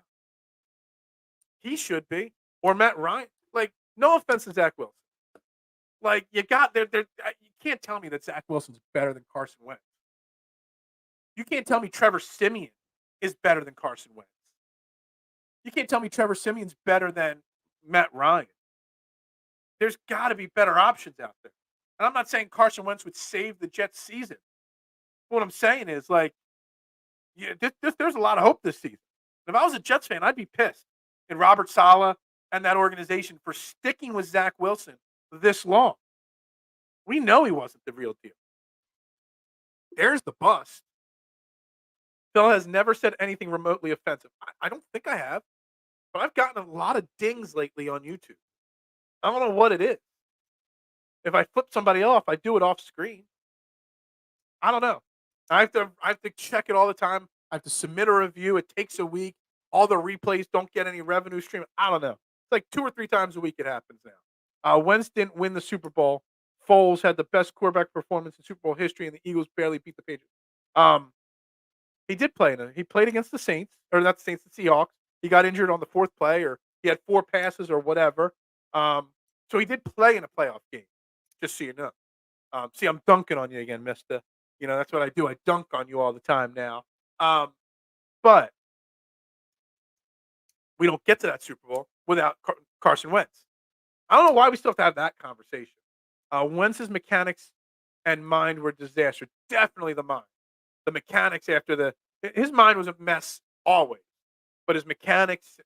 He should be. Or Matt Ryan. Like, no offense to Zach Wilson. Like, you got there. You can't tell me that Zach Wilson's better than Carson Wentz. You can't tell me Trevor Siemian is better than Carson Wentz. You can't tell me Trevor Siemian's better than Matt Ryan. There's got to be better options out there. And I'm not saying Carson Wentz would save the Jets season. What I'm saying is, like, yeah, there's a lot of hope this season. If I was a Jets fan, I'd be pissed at Robert Saleh and that organization for sticking with Zach Wilson this long. We know he wasn't the real deal. There's the bust. Phil has never said anything remotely offensive. I don't think I have, but I've gotten a lot of dings lately on YouTube. I don't know what it is. If I flip somebody off, I do it off screen. I don't know. I have to check it all the time. I have to submit a review. It takes a week. All the replays don't get any revenue stream. I don't know. It's like 2 or 3 times a week it happens now. Wentz didn't win the Super Bowl. Foles had the best quarterback performance in Super Bowl history, and the Eagles barely beat the Patriots. He did play in it. He played against the Saints, or not the Saints, the Seahawks. He got injured on the 4th play, or he had 4 passes or whatever. So he did play in a playoff game, just so you know. See, I'm dunking on you again, mister. You know, that's what I do. I dunk on you all the time now. But we don't get to that Super Bowl without Carson Wentz. I don't know why we still have to have that conversation. Wentz's mechanics and mind were disaster. Definitely the mind. The mechanics after his mind was a mess always. But his mechanics,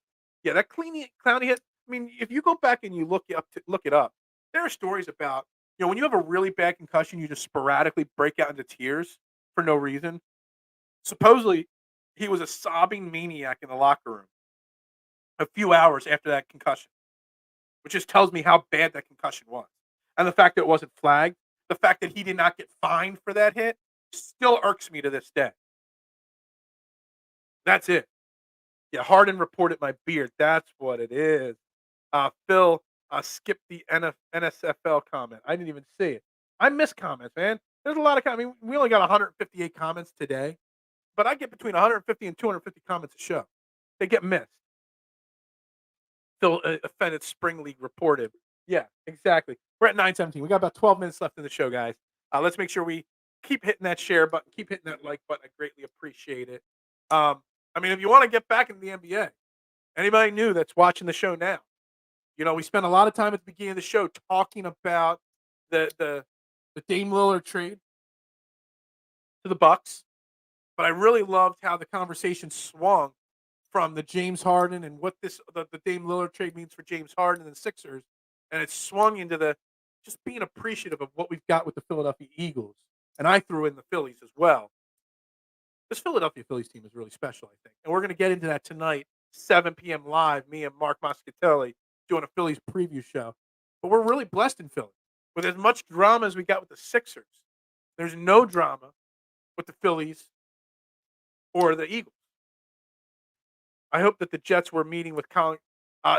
yeah, that clowny hit. I mean, if you go back and you look it up, there are stories about, you know, when you have a really bad concussion, you just sporadically break out into tears for no reason. Supposedly, he was a sobbing maniac in the locker room a few hours after that concussion, which just tells me how bad that concussion was. And the fact that it wasn't flagged, the fact that he did not get fined for that hit, still irks me to this day. That's it. Yeah, Harden reported my beard. That's what it is. Phil skipped the NSFL comment. I didn't even see it. I miss comments, man. There's a lot of comments. I mean, we only got 158 comments today, but I get between 150 and 250 comments a show. They get missed. Phil offended Spring League reported. Yeah, exactly. We're at 9:17. We got about 12 minutes left in the show, guys. Let's make sure we keep hitting that share button, keep hitting that like button. I greatly appreciate it. I mean, if you want to get back into the NBA, anybody new that's watching the show now, you know, we spent a lot of time at the beginning of the show talking about the Dame Lillard trade to the Bucks, but I really loved how the conversation swung from the James Harden and what the Dame Lillard trade means for James Harden and the Sixers, and it swung into the just being appreciative of what we've got with the Philadelphia Eagles, and I threw in the Phillies as well. This Philadelphia Phillies team is really special, I think, and we're going to get into that tonight, 7 p.m. live. Me and Mark Moscatelli doing a Phillies preview show, but we're really blessed in Philly with as much drama as we got with the Sixers. There's no drama with the Phillies or the Eagles. I hope that the Jets were meeting with Colin.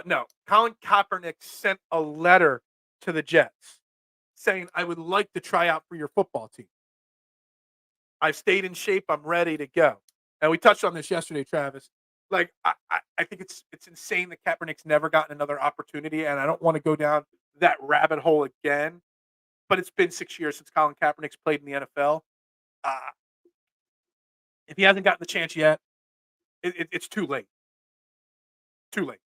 No, Colin Kaepernick sent a letter to the Jets saying, I would like to try out for your football team. I've stayed in shape. I'm ready to go. And we touched on this yesterday, Travis. Like, I think it's insane that Kaepernick's never gotten another opportunity, and I don't want to go down that rabbit hole again. But it's been 6 years since Colin Kaepernick's played in the NFL. If he hasn't gotten the chance yet, it's too late. Too late.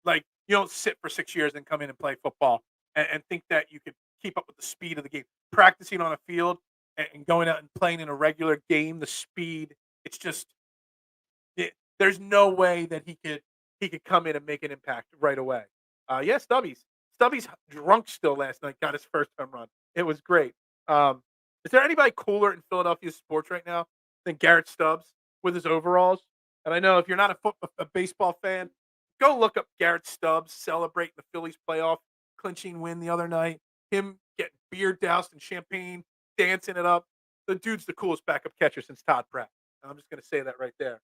Like, you don't sit for 6 years and come in and play football and think that you could keep up with the speed of the game. Practicing on a field and going out and playing in a regular game, the speed, it's just there's no way that he could come in and make an impact right away. Yeah, Stubby's drunk still last night, got his first home run. It was great. Is there anybody cooler in Philadelphia sports right now than Garrett Stubbs with his overalls? And I know if you're not a baseball fan, go look up Garrett Stubbs celebrating the Phillies playoff clinching win the other night. him getting beer doused in champagne, dancing it up. The dude's the coolest backup catcher since Todd Pratt. I'm just going to say that right there.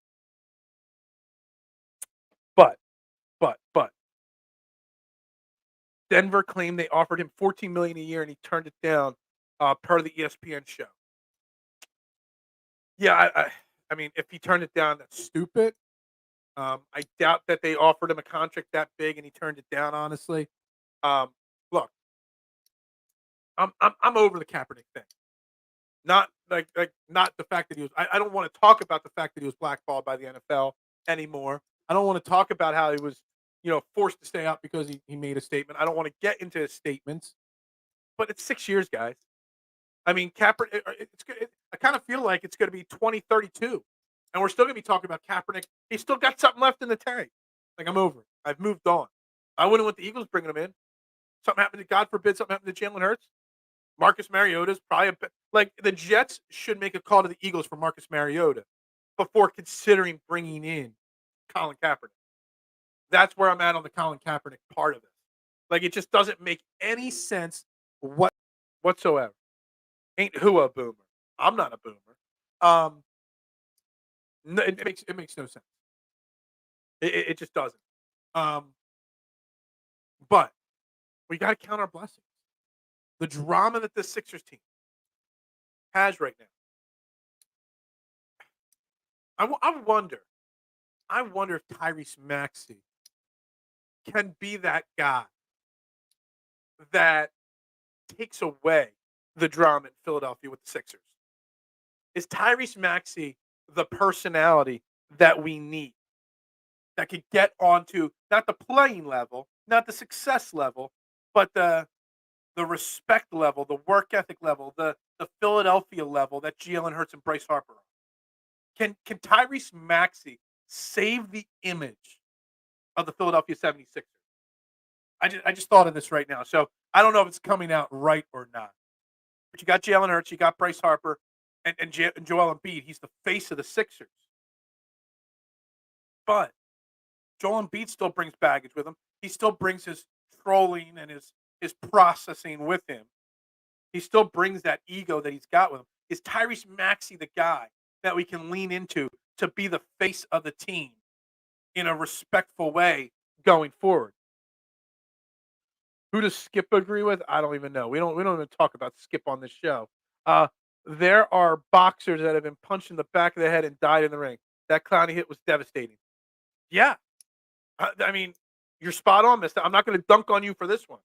But Denver claimed they offered him $14 million a year, and he turned it down, per the ESPN show. Yeah, I mean, if he turned it down, that's stupid. I doubt that they offered him a contract that big, and he turned it down. Honestly, look, I'm over the Kaepernick thing. Not not the fact that he was. I don't want to talk about the fact that he was blackballed by the NFL anymore. I don't want to talk about how he was, forced to stay out because he made a statement. I don't want to get into his statements, but it's 6 years, guys. I mean, Kaepernick. I kind of feel like it's going to be 2032, and we're still going to be talking about Kaepernick. He's still got something left in the tank. Like, I'm over it. I've moved on. I wouldn't want the Eagles bringing him in. Something happened to, God forbid, something happened to Jalen Hurts. Marcus Mariota's probably like the Jets should make a call to the Eagles for Marcus Mariota before considering bringing in Colin Kaepernick. That's where I'm at on the Colin Kaepernick part of it. Like, it just doesn't make any sense whatsoever. Ain't who a boomer? I'm not a boomer. No, it makes no sense. It just doesn't. But we got to count our blessings. The drama that the Sixers team has right now. I wonder if Tyrese Maxey can be that guy that takes away the drama in Philadelphia with the Sixers. Is Tyrese Maxey the personality that we need, that could get onto not the playing level, not the success level, but the respect level, the work ethic level, the Philadelphia level that Jalen Hurts and Bryce Harper are? Can Tyrese Maxey save the image of the Philadelphia 76ers? I just thought of this right now. So I don't know if it's coming out right or not. But you got Jalen Hurts, you got Bryce Harper, and Joel Embiid. He's the face of the Sixers. But Joel Embiid still brings baggage with him. He still brings his trolling and his processing with him. He still brings that ego that he's got with him. Is Tyrese Maxey the guy that we can lean into to be the face of the team in a respectful way going forward? Who does Skip agree with? I don't even know. We don't even talk about Skip on this show. There are boxers that have been punched in the back of the head and died in the ring. That Clowney hit was devastating. Yeah. I mean, you're spot on, mister. I'm not going to dunk on you for this one.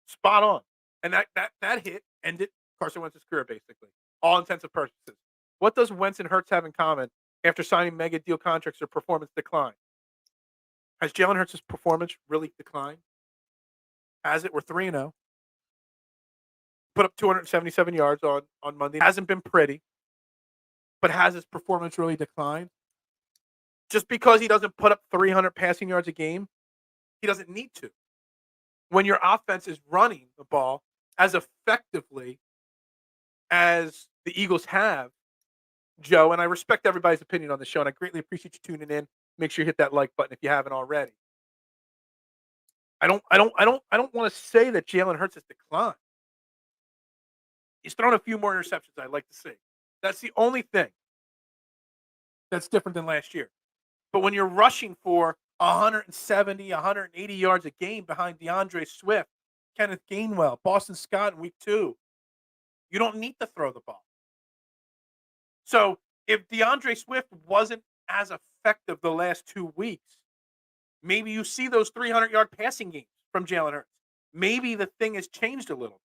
Spot on. And that hit ended Carson Wentz's career, basically. All intents and purposes. What does Wentz and Hurts have in common after signing mega deal contracts or performance decline? Has Jalen Hurts' performance really declined? Has it? We're 3-0. Put up 277 yards on Monday. Hasn't been pretty. But has his performance really declined? Just because he doesn't put up 300 passing yards a game, he doesn't need to. When your offense is running the ball as effectively as the Eagles have, Joe, and I respect everybody's opinion on the show, and I greatly appreciate you tuning in. Make sure you hit that like button if you haven't already. I don't want to say that Jalen Hurts has declined. He's thrown a few more interceptions I'd like to see. That's the only thing that's different than last year. But when you're rushing for 170, 180 yards a game behind DeAndre Swift, Kenneth Gainwell, Boston Scott in week 2, you don't need to throw the ball. So if DeAndre Swift wasn't as effective the last 2 weeks, maybe you see those 300-yard passing games from Jalen Hurts. Maybe the thing has changed a little bit.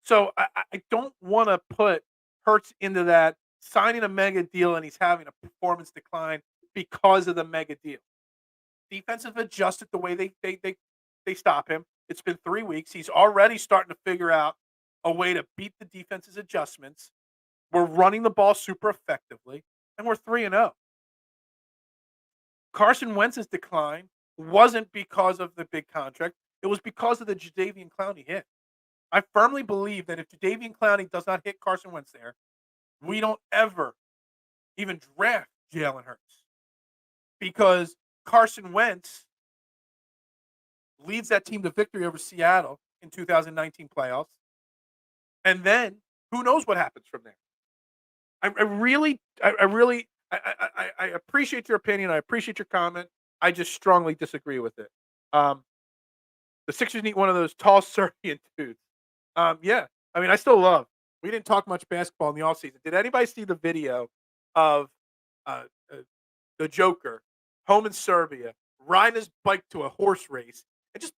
So I don't want to put Hurts into that signing a mega deal and he's having a performance decline because of the mega deal. Defense have adjusted the way they stop him. It's been 3 weeks. He's already starting to figure out a way to beat the defense's adjustments. We're running the ball super effectively, and we're 3-0. Carson Wentz's decline wasn't because of the big contract. It was because of the Jadeveon Clowney hit. I firmly believe that if Jadeveon Clowney does not hit Carson Wentz there, we don't ever even draft Jalen Hurts. Because Carson Wentz leads that team to victory over Seattle in 2019 playoffs. And then who knows what happens from there. I appreciate your opinion. I appreciate your comment. I just strongly disagree with it. Um, the Sixers need one of those tall Serbian dudes. Yeah, I mean, I still love. We didn't talk much basketball in the offseason. Did anybody see the video of uh, uh, the Joker home in Serbia riding his bike to a horse race and just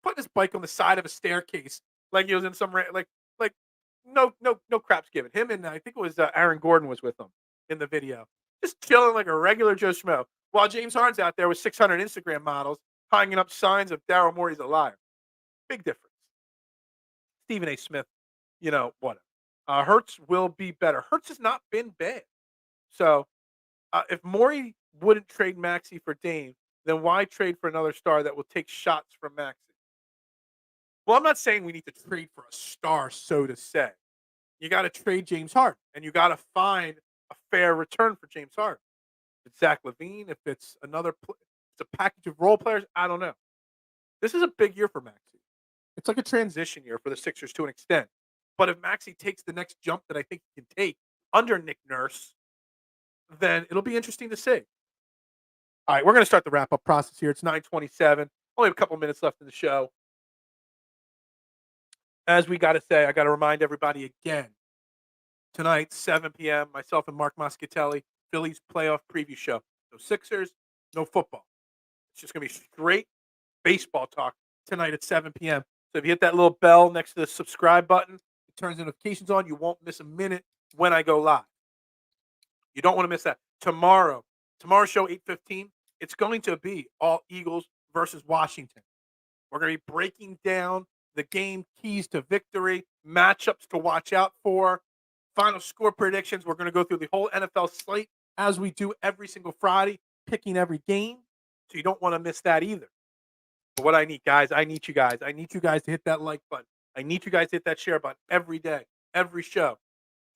putting his bike on the side of a staircase like he was in some like no craps given. Him and I think it was Aaron Gordon was with him in the video, just chilling like a regular Joe Schmo, while James Harden's out there with 600 Instagram models hanging up signs of Daryl Morey's a liar. Big difference. Stephen A. Smith, whatever. Hurts will be better. Hurts has not been bad. So if Morey wouldn't trade Maxey for Dame, then why trade for another star that will take shots from Maxey? Well, I'm not saying we need to trade for a star, so to say. You got to trade James Harden, and you got to find a fair return for James Harden. If it's Zach LaVine, if it's it's a package of role players, I don't know. This is a big year for Maxey. It's like a transition year for the Sixers to an extent. But if Maxey takes the next jump that I think he can take under Nick Nurse, then it'll be interesting to see. All right, we're going to start the wrap-up process here. It's 9:27. Only a couple minutes left in the show. As we got to say, I got to remind everybody again, tonight, 7 p.m., myself and Mark Moschitelli, Phillies playoff preview show. No Sixers, no football. It's just going to be straight baseball talk tonight at 7 p.m. So if you hit that little bell next to the subscribe button, it turns notifications on. You won't miss a minute when I go live. You don't want to miss that. Tomorrow's show, 8:15, it's going to be all Eagles versus Washington. We're going to be breaking down the game, keys to victory, matchups to watch out for, final score predictions. We're going to go through the whole NFL slate as we do every single Friday, picking every game. So you don't want to miss that either. But what I need, guys, I need you guys to hit that like button. I need you guys to hit that share button every day, every show.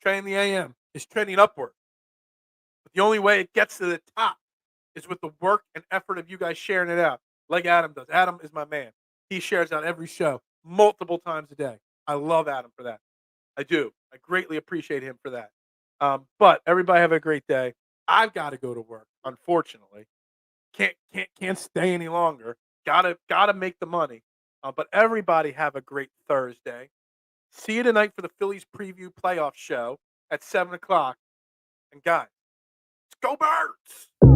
Trending the AM is trending upward. But the only way it gets to the top is with the work and effort of you guys sharing it out, like Adam does. Adam is my man. He shares out every show multiple times a day. I love Adam for that. I do. I greatly appreciate him for that. But everybody have a great day. I've got to go to work, unfortunately. Can't stay any longer. Gotta make the money. But everybody have a great Thursday. See you tonight for the Phillies preview playoff show at 7 o'clock. And guys, let's go Birds!